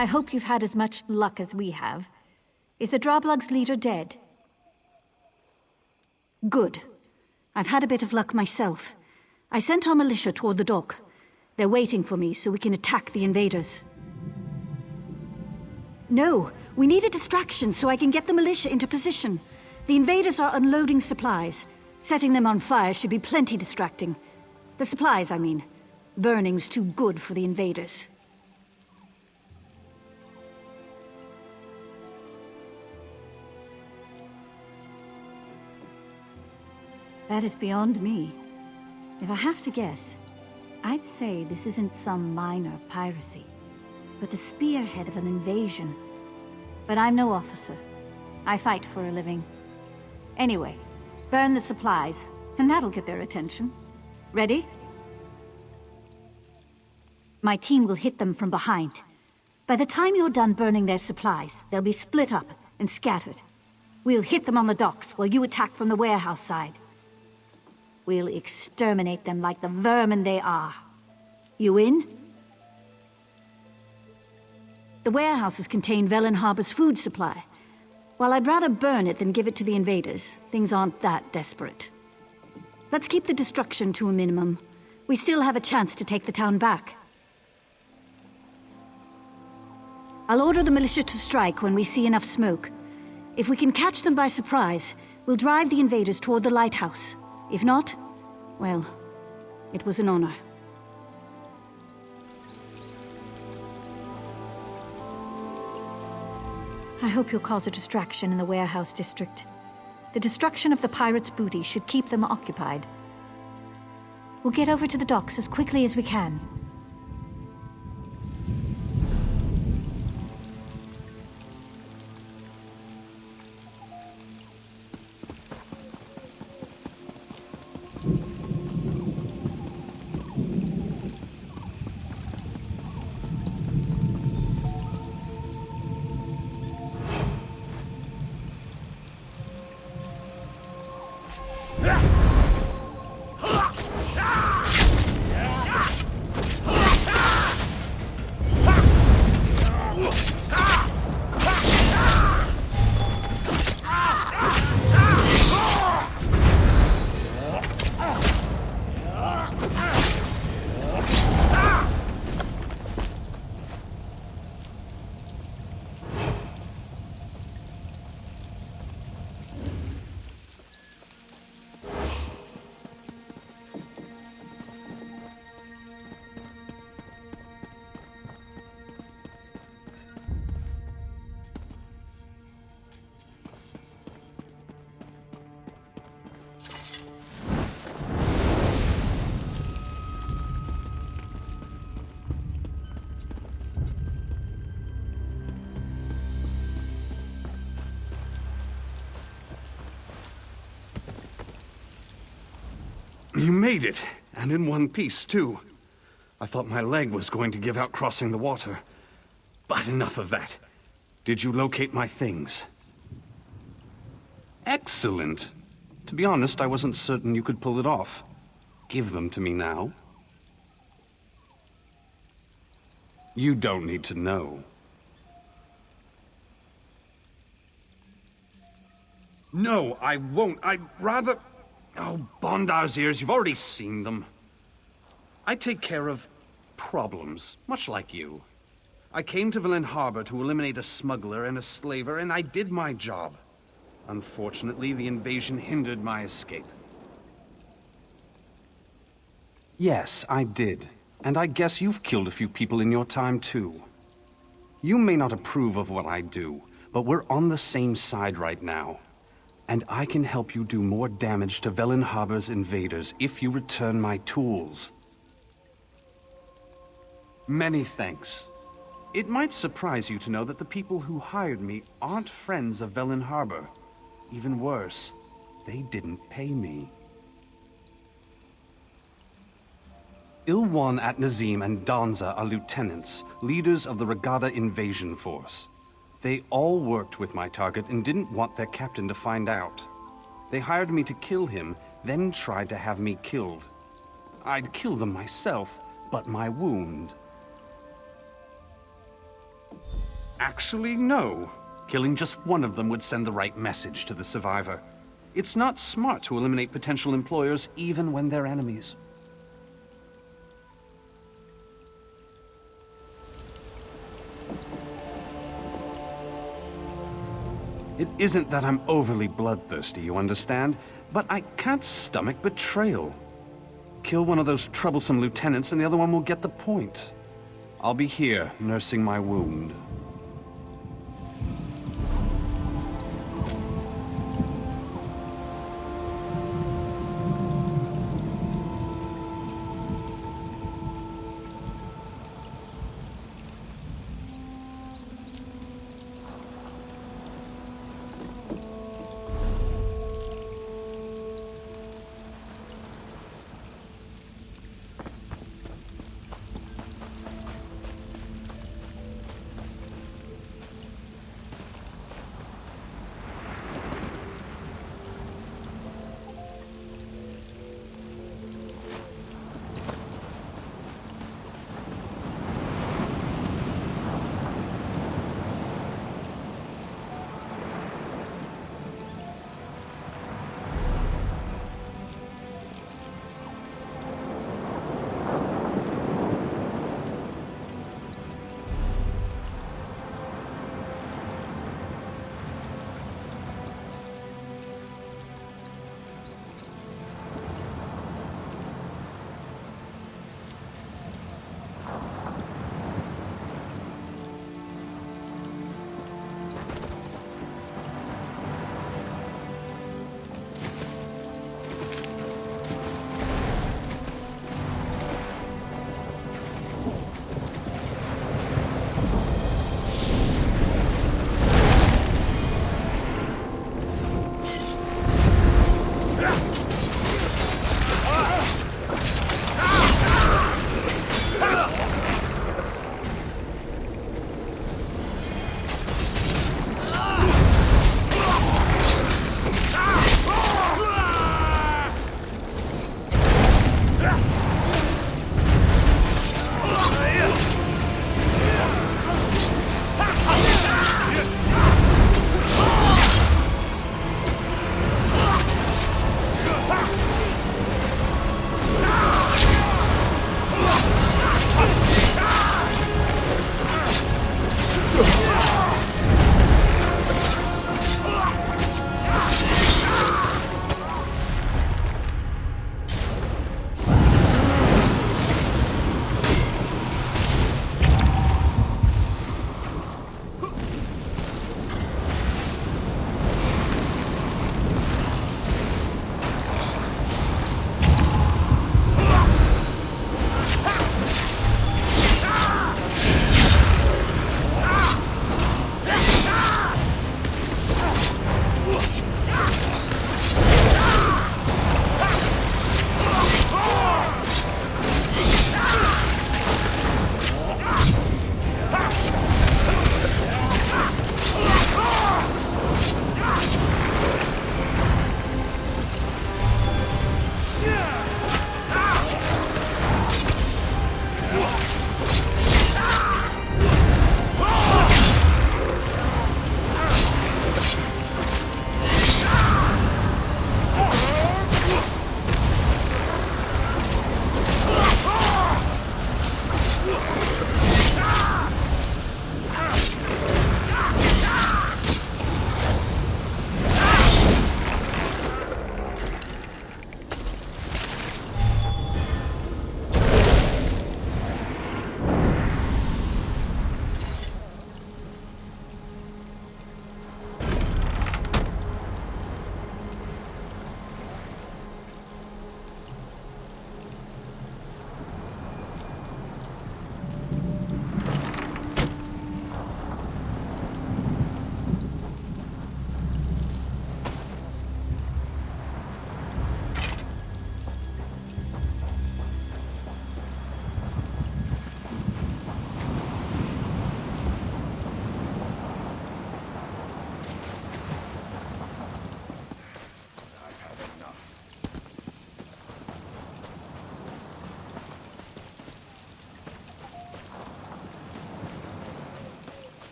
I hope you've had as much luck as we have. Is the Droblug's leader dead? Good. I've had a bit of luck myself. I sent our militia toward the dock. They're waiting for me so we can attack the invaders. No, we need a distraction so I can get the militia into position. The invaders are unloading supplies. Setting them on fire should be plenty distracting. The supplies, I mean. Burning's too good for the invaders. That is beyond me. If I have to guess, I'd say this isn't some minor piracy, but the spearhead of an invasion. But I'm no officer. I fight for a living. Anyway, burn the supplies, and that'll get their attention. Ready? My team will hit them from behind. By the time you're done burning their supplies, they'll be split up and scattered. We'll hit them on the docks while you attack from the warehouse side. We'll exterminate them like the vermin they are. You in? The warehouses contain Velin Harbor's food supply. While I'd rather burn it than give it to the invaders, things aren't that desperate. Let's keep the destruction to a minimum. We still have a chance to take the town back. I'll order the militia to strike when we see enough smoke. If we can catch them by surprise, we'll drive the invaders toward the lighthouse. If not, well, it was an honor. I hope you'll cause a distraction in the warehouse district. The destruction of the pirates' booty should keep them occupied. We'll get over to the docks as quickly as we can. You made it, and in one piece, too. I thought my leg was going to give out crossing the water. But enough of that. Did you locate my things? Excellent. To be honest, I wasn't certain you could pull it off. Give them to me now. You don't need to know. No, I won't. I'd rather... Oh, Bondar's ears, you've already seen them. I take care of problems, much like you. I came to Velin Harbor to eliminate a smuggler and a slaver, and I did my job. Unfortunately, the invasion hindered my escape. Yes, I did. And I guess you've killed a few people in your time, too. You may not approve of what I do, but we're on the same side right now. And I can help you do more damage to Velin Harbor's invaders if you return my tools. Many thanks. It might surprise you to know that the people who hired me aren't friends of Velin Harbor. Even worse, they didn't pay me. Ilwan at Nazim and Danza are lieutenants, leaders of the Regatta invasion force. They all worked with my target and didn't want their captain to find out. They hired me to kill him, then tried to have me killed. I'd kill them myself, but my wound... Actually, no. Killing just one of them would send the right message to the survivor. It's not smart to eliminate potential employers even when they're enemies. It isn't that I'm overly bloodthirsty, you understand? But I can't stomach betrayal. Kill one of those troublesome lieutenants and the other one will get the point. I'll be here, nursing my wound.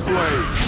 blade!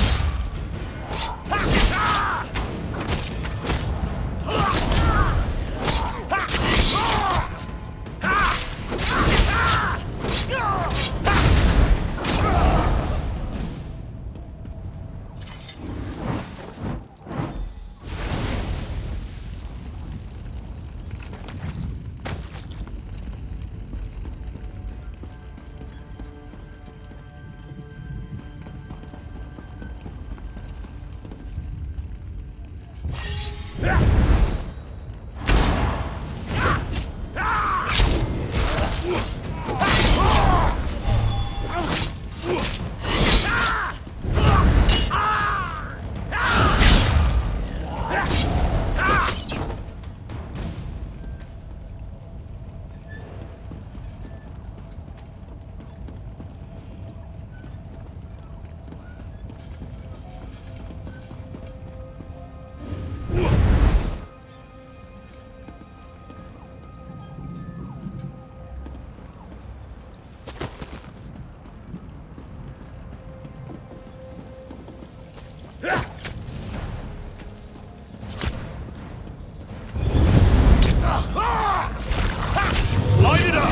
Light it up!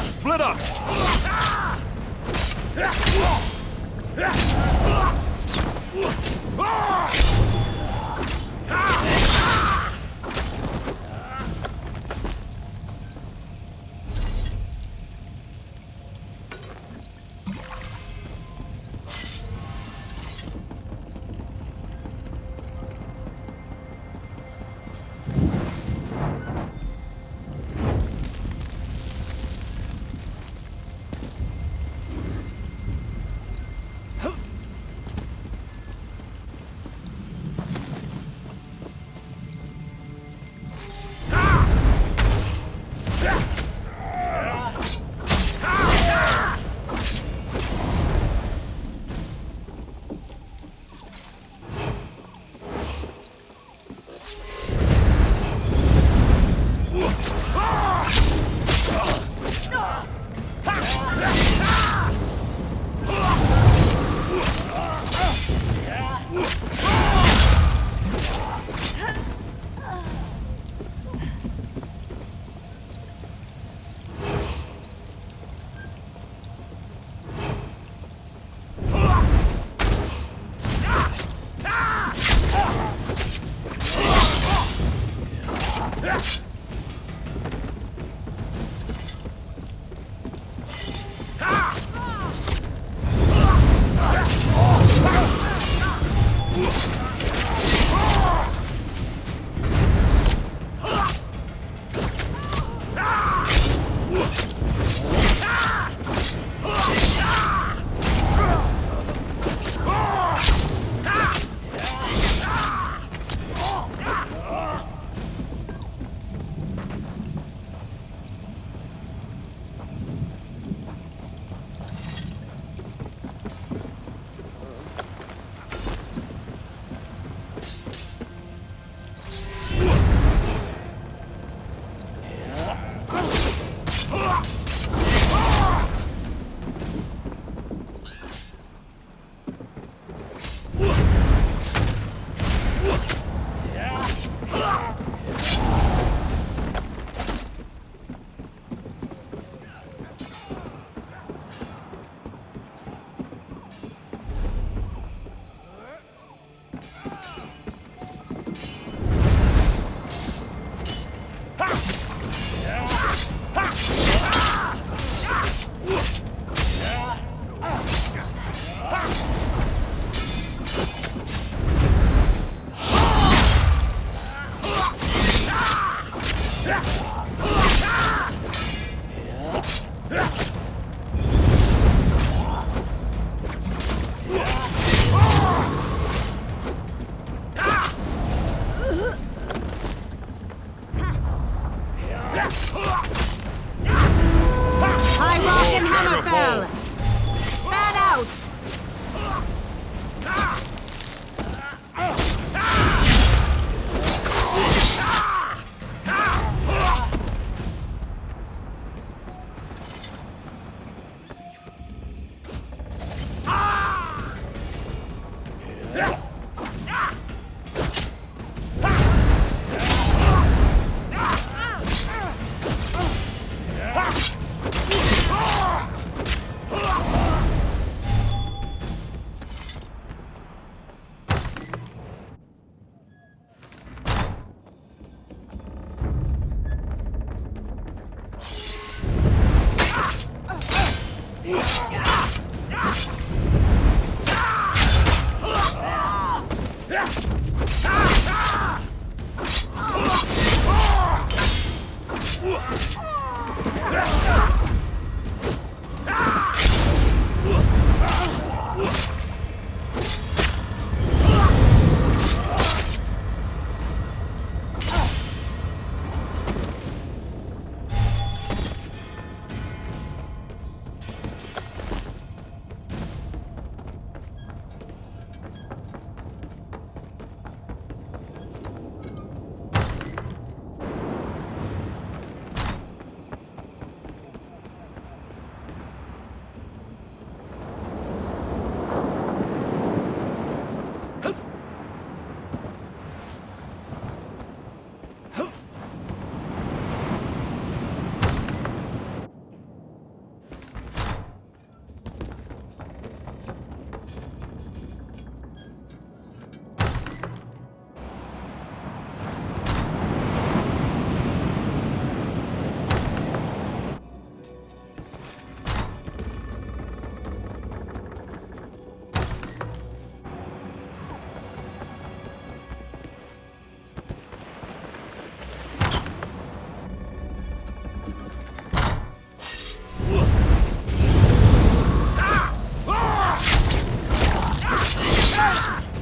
Split up!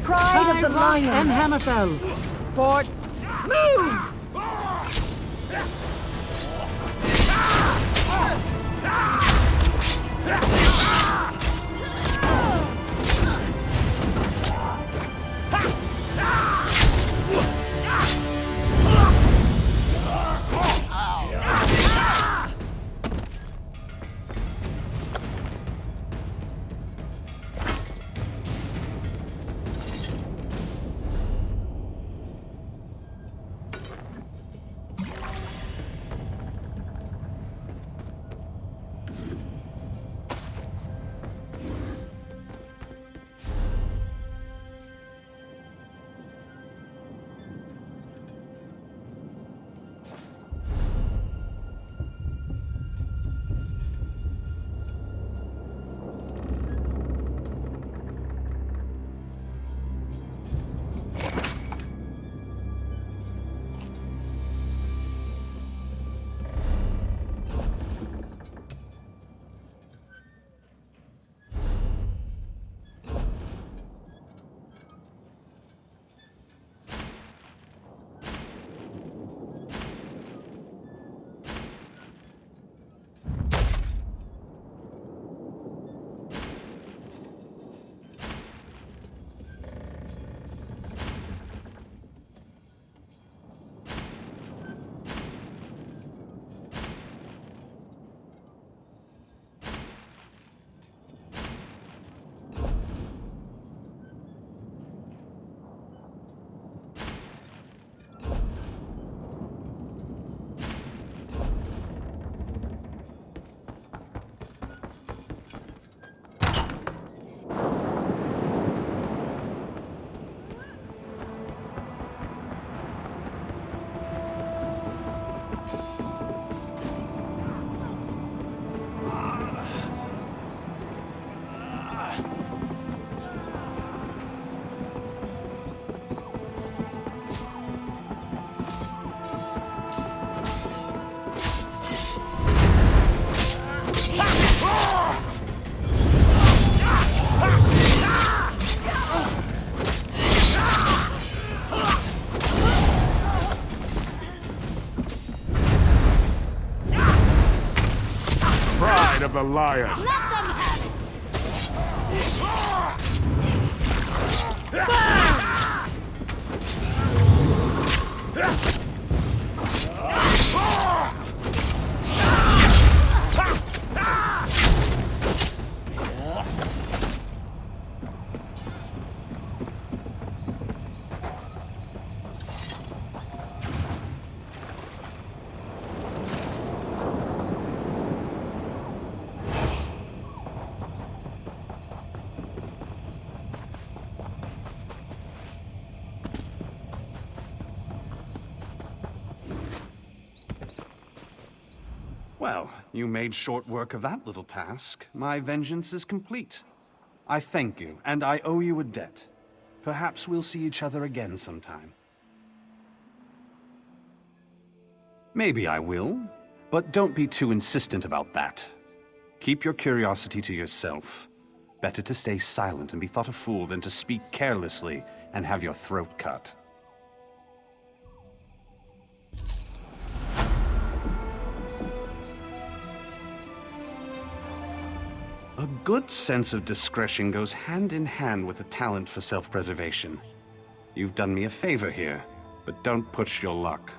Pride of the Lion and Hammerfell. Fort, move! Of the lion. Let them have it! Well, you made short work of that little task. My vengeance is complete. I thank you, and I owe you a debt. Perhaps we'll see each other again sometime. Maybe I will. But don't be too insistent about that. Keep your curiosity to yourself. Better to stay silent and be thought a fool than to speak carelessly and have your throat cut. A good sense of discretion goes hand in hand with a talent for self-preservation. You've done me a favor here, but don't push your luck.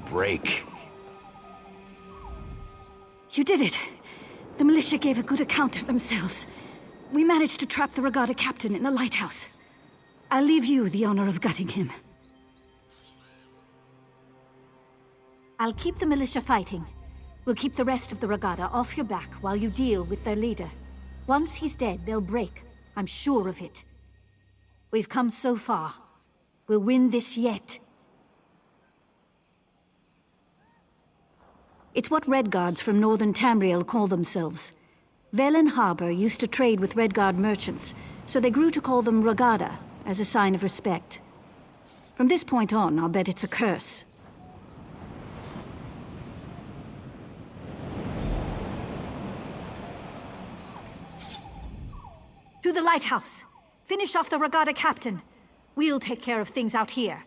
Break. You did it. The militia gave a good account of themselves. We managed to trap the regatta captain in the lighthouse. I'll leave you the honor of gutting him. I'll keep the militia fighting. We'll keep the rest of the regatta off your back while you deal with their leader. Once he's dead, they'll break. I'm sure of it. We've come so far. We'll win this yet. It's what Redguards from northern Tamriel call themselves. Velin Harbor used to trade with Redguard merchants, so they grew to call them Regatta, as a sign of respect. From this point on, I'll bet it's a curse. To the lighthouse! Finish off the Regatta captain. We'll take care of things out here.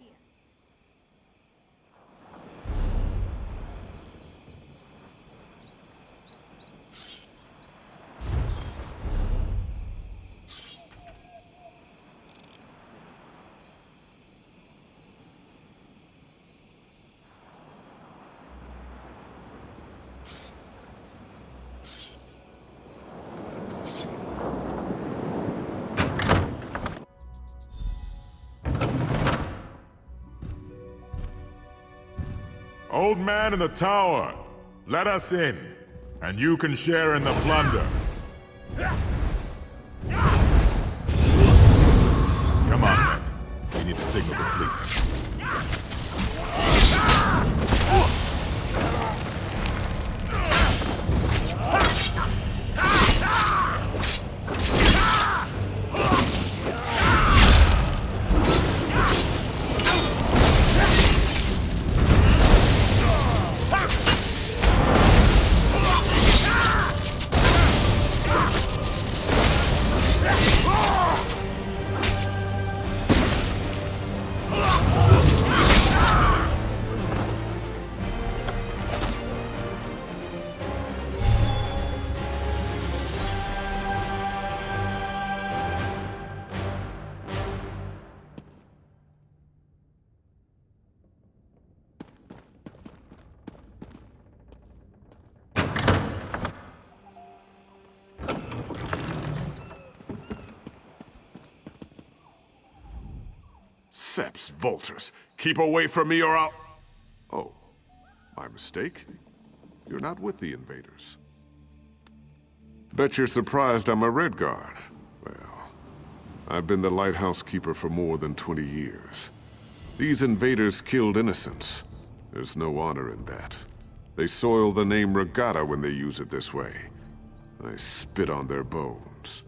Old man in the tower, let us in, and you can share in the plunder. Come on, men. We need to signal the fleet. Seps, Vultures, keep away from me or I'll... Oh, my mistake? You're not with the invaders. Bet you're surprised I'm a Redguard. Well, I've been the lighthouse keeper for more than 20 years. These invaders killed innocents. There's no honor in that. They soil the name Regatta when they use it this way. I spit on their bones.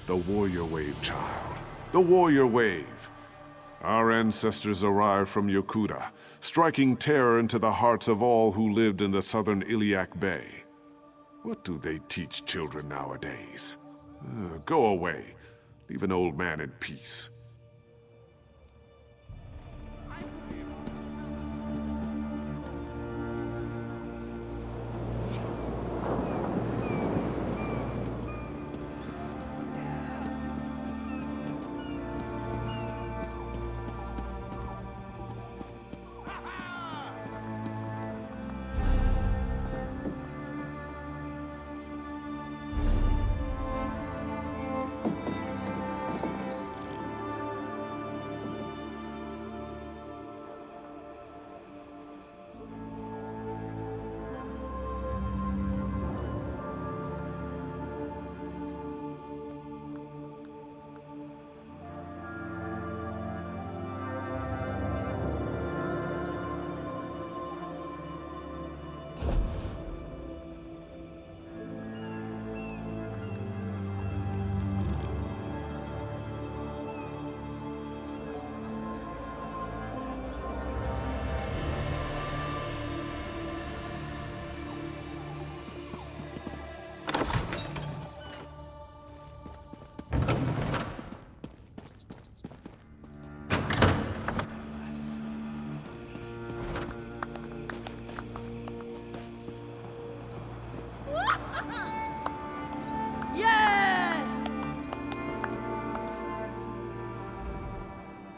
The warrior wave, child. The warrior wave. Our ancestors arrived from Yokuda, striking terror into the hearts of all who lived in the southern Iliac Bay. What do they teach children nowadays? Go away. Leave an old man in peace.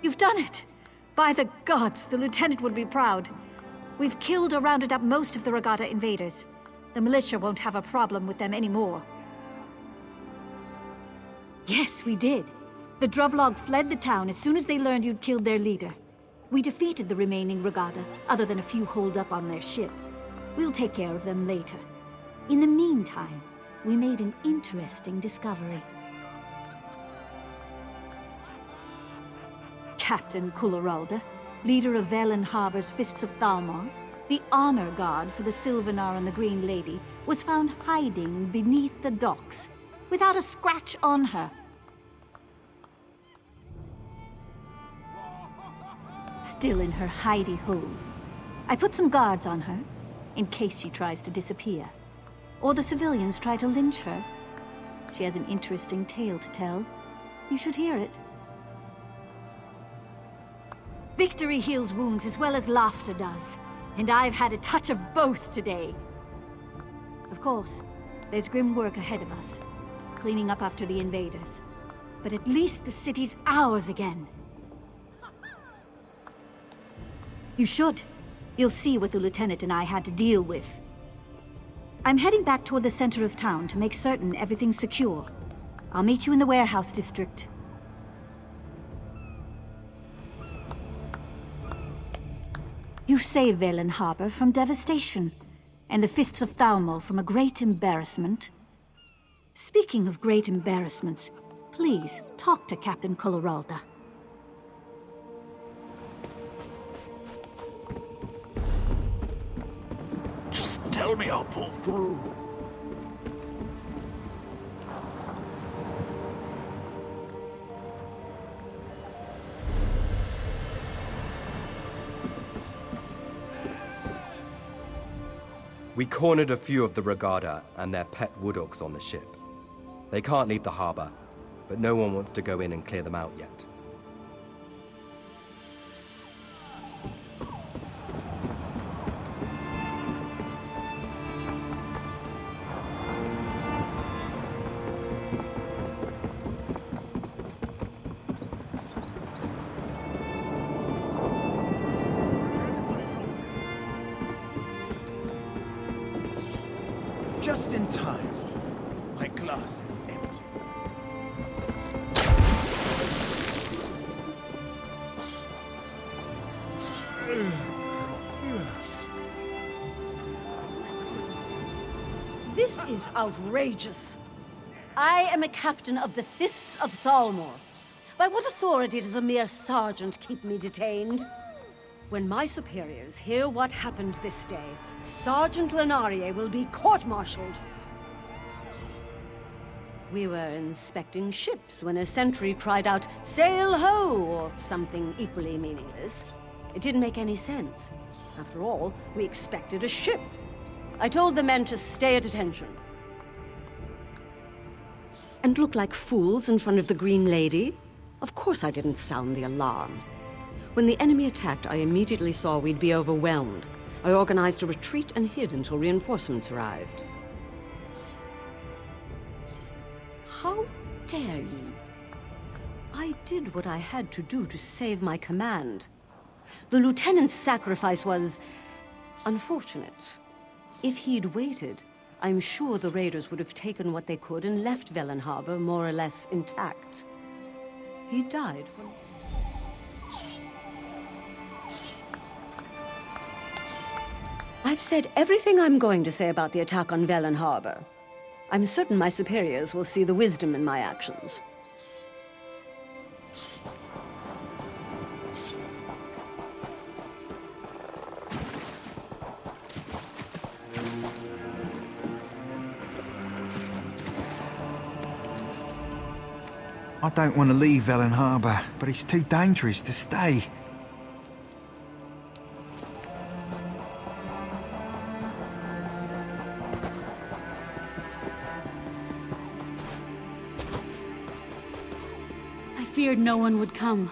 You've done it! By the gods, the Lieutenant would be proud. We've killed or rounded up most of the Regatta invaders. The militia won't have a problem with them anymore. Yes, we did. The Drublog fled the town as soon as they learned you'd killed their leader. We defeated the remaining Regatta, other than a few holed up on their ship. We'll take care of them later. In the meantime, we made an interesting discovery. Captain Kulleralda, leader of Velin Harbor's Fists of Thalmor, the honor guard for the Sylvanar and the Green Lady, was found hiding beneath the docks, without a scratch on her. Still in her hidey hole. I put some guards on her, in case she tries to disappear. Or the civilians try to lynch her. She has an interesting tale to tell. You should hear it. Victory heals wounds as well as laughter does, and I've had a touch of both today. Of course, there's grim work ahead of us, cleaning up after the invaders. But at least the city's ours again. You should. You'll see what the Lieutenant and I had to deal with. I'm heading back toward the center of town to make certain everything's secure. I'll meet you in the warehouse district. You saved Velin Harbor from devastation, and the Fists of Thalmor from a great embarrassment. Speaking of great embarrassments, please talk to Captain Kulleralda. Just tell me I'll pull through. We cornered a few of the Regatta and their pet wood orcs on the ship. They can't leave the harbor, but no one wants to go in and clear them out yet. Just in time. My glass is empty. This is outrageous. I am a captain of the Fists of Thalmor. By what authority does a mere sergeant keep me detained? When my superiors hear what happened this day, Sergeant Lenarie will be court-martialed. We were inspecting ships when a sentry cried out, "Sail ho!" or something equally meaningless. It didn't make any sense. After all, we expected a ship. I told the men to stay at attention. And look like fools in front of the Green Lady? Of course I didn't sound the alarm. When the enemy attacked, I immediately saw we'd be overwhelmed. I organized a retreat and hid until reinforcements arrived. How dare you? I did what I had to do to save my command. The lieutenant's sacrifice was unfortunate. If he'd waited, I'm sure the raiders would have taken what they could and left Velin Harbor more or less intact. He died for... I've said everything I'm going to say about the attack on Velin Harbor. I'm certain my superiors will see the wisdom in my actions. I don't want to leave Velin Harbor, but it's too dangerous to stay. I feared no one would come.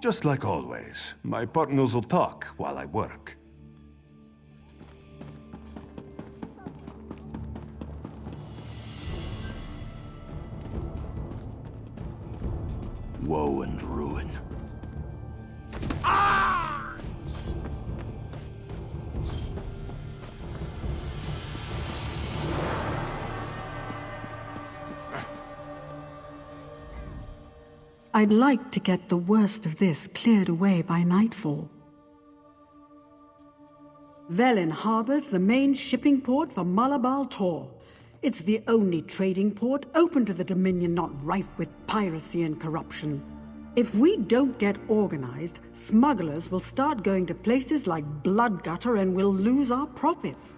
Just like always, my partners will talk while I work. Woe and ruin. I'd like to get the worst of this cleared away by nightfall. Velin Harbor's the main shipping port for Malabar-Tor. It's the only trading port open to the Dominion not rife with piracy and corruption. If we don't get organized, smugglers will start going to places like Bloodgutter and we'll lose our profits.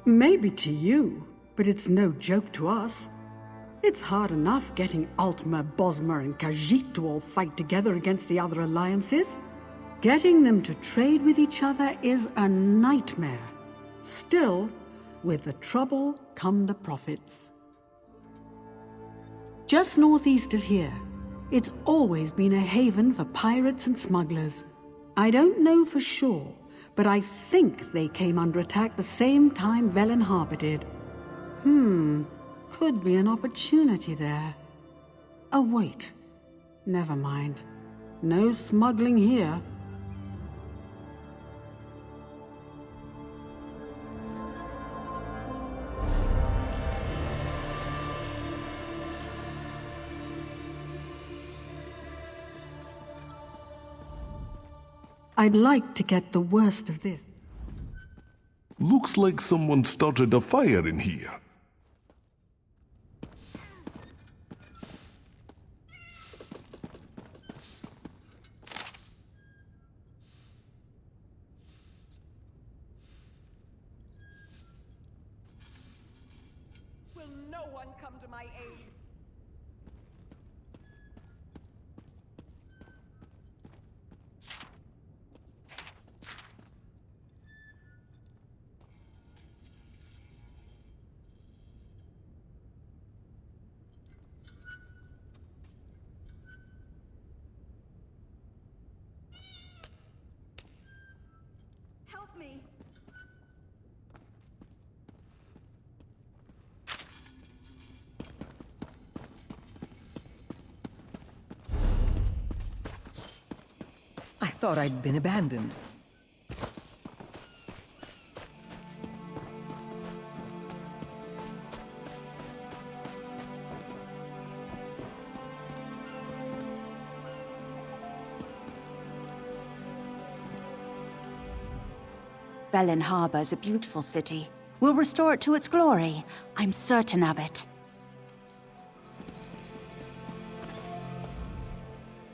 Maybe to you, but it's no joke to us. It's hard enough getting Altmer, Bosmer, and Khajiit to all fight together against the other alliances. Getting them to trade with each other is a nightmare. Still, with the trouble come the profits. Just northeast of here, it's always been a haven for pirates and smugglers. I don't know for sure, but I think they came under attack the same time Velin Harbor did. Could be an opportunity there. Oh, wait. Never mind. No smuggling here. I'd like to get the worst of this. Looks like someone started a fire in here. Will no one come to my aid? Help me! I thought I'd been abandoned. Velin Harbor is a beautiful city. We'll restore it to its glory. I'm certain of it.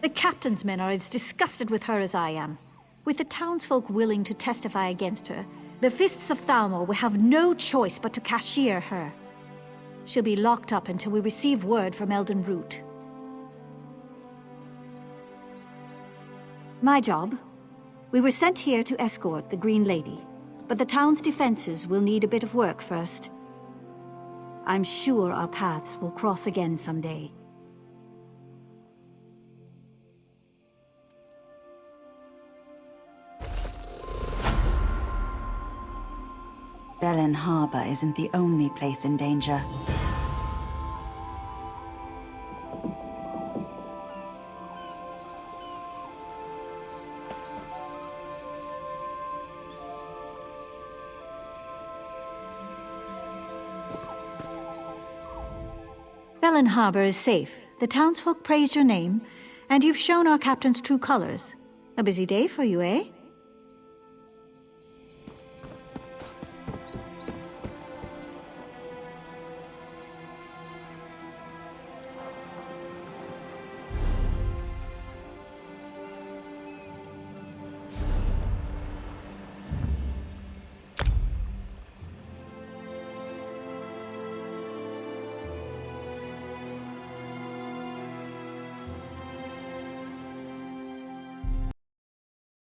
The captain's men are as disgusted with her as I am. With the townsfolk willing to testify against her, the Fists of Thalmor will have no choice but to cashier her. She'll be locked up until we receive word from Elden Root. My job? We were sent here to escort the Green Lady, but the town's defenses will need a bit of work first. I'm sure our paths will cross again someday. Velin Harbor isn't the only place in danger. Velin Harbor is safe. The townsfolk praised your name, and you've shown our captain's true colors. A busy day for you, eh?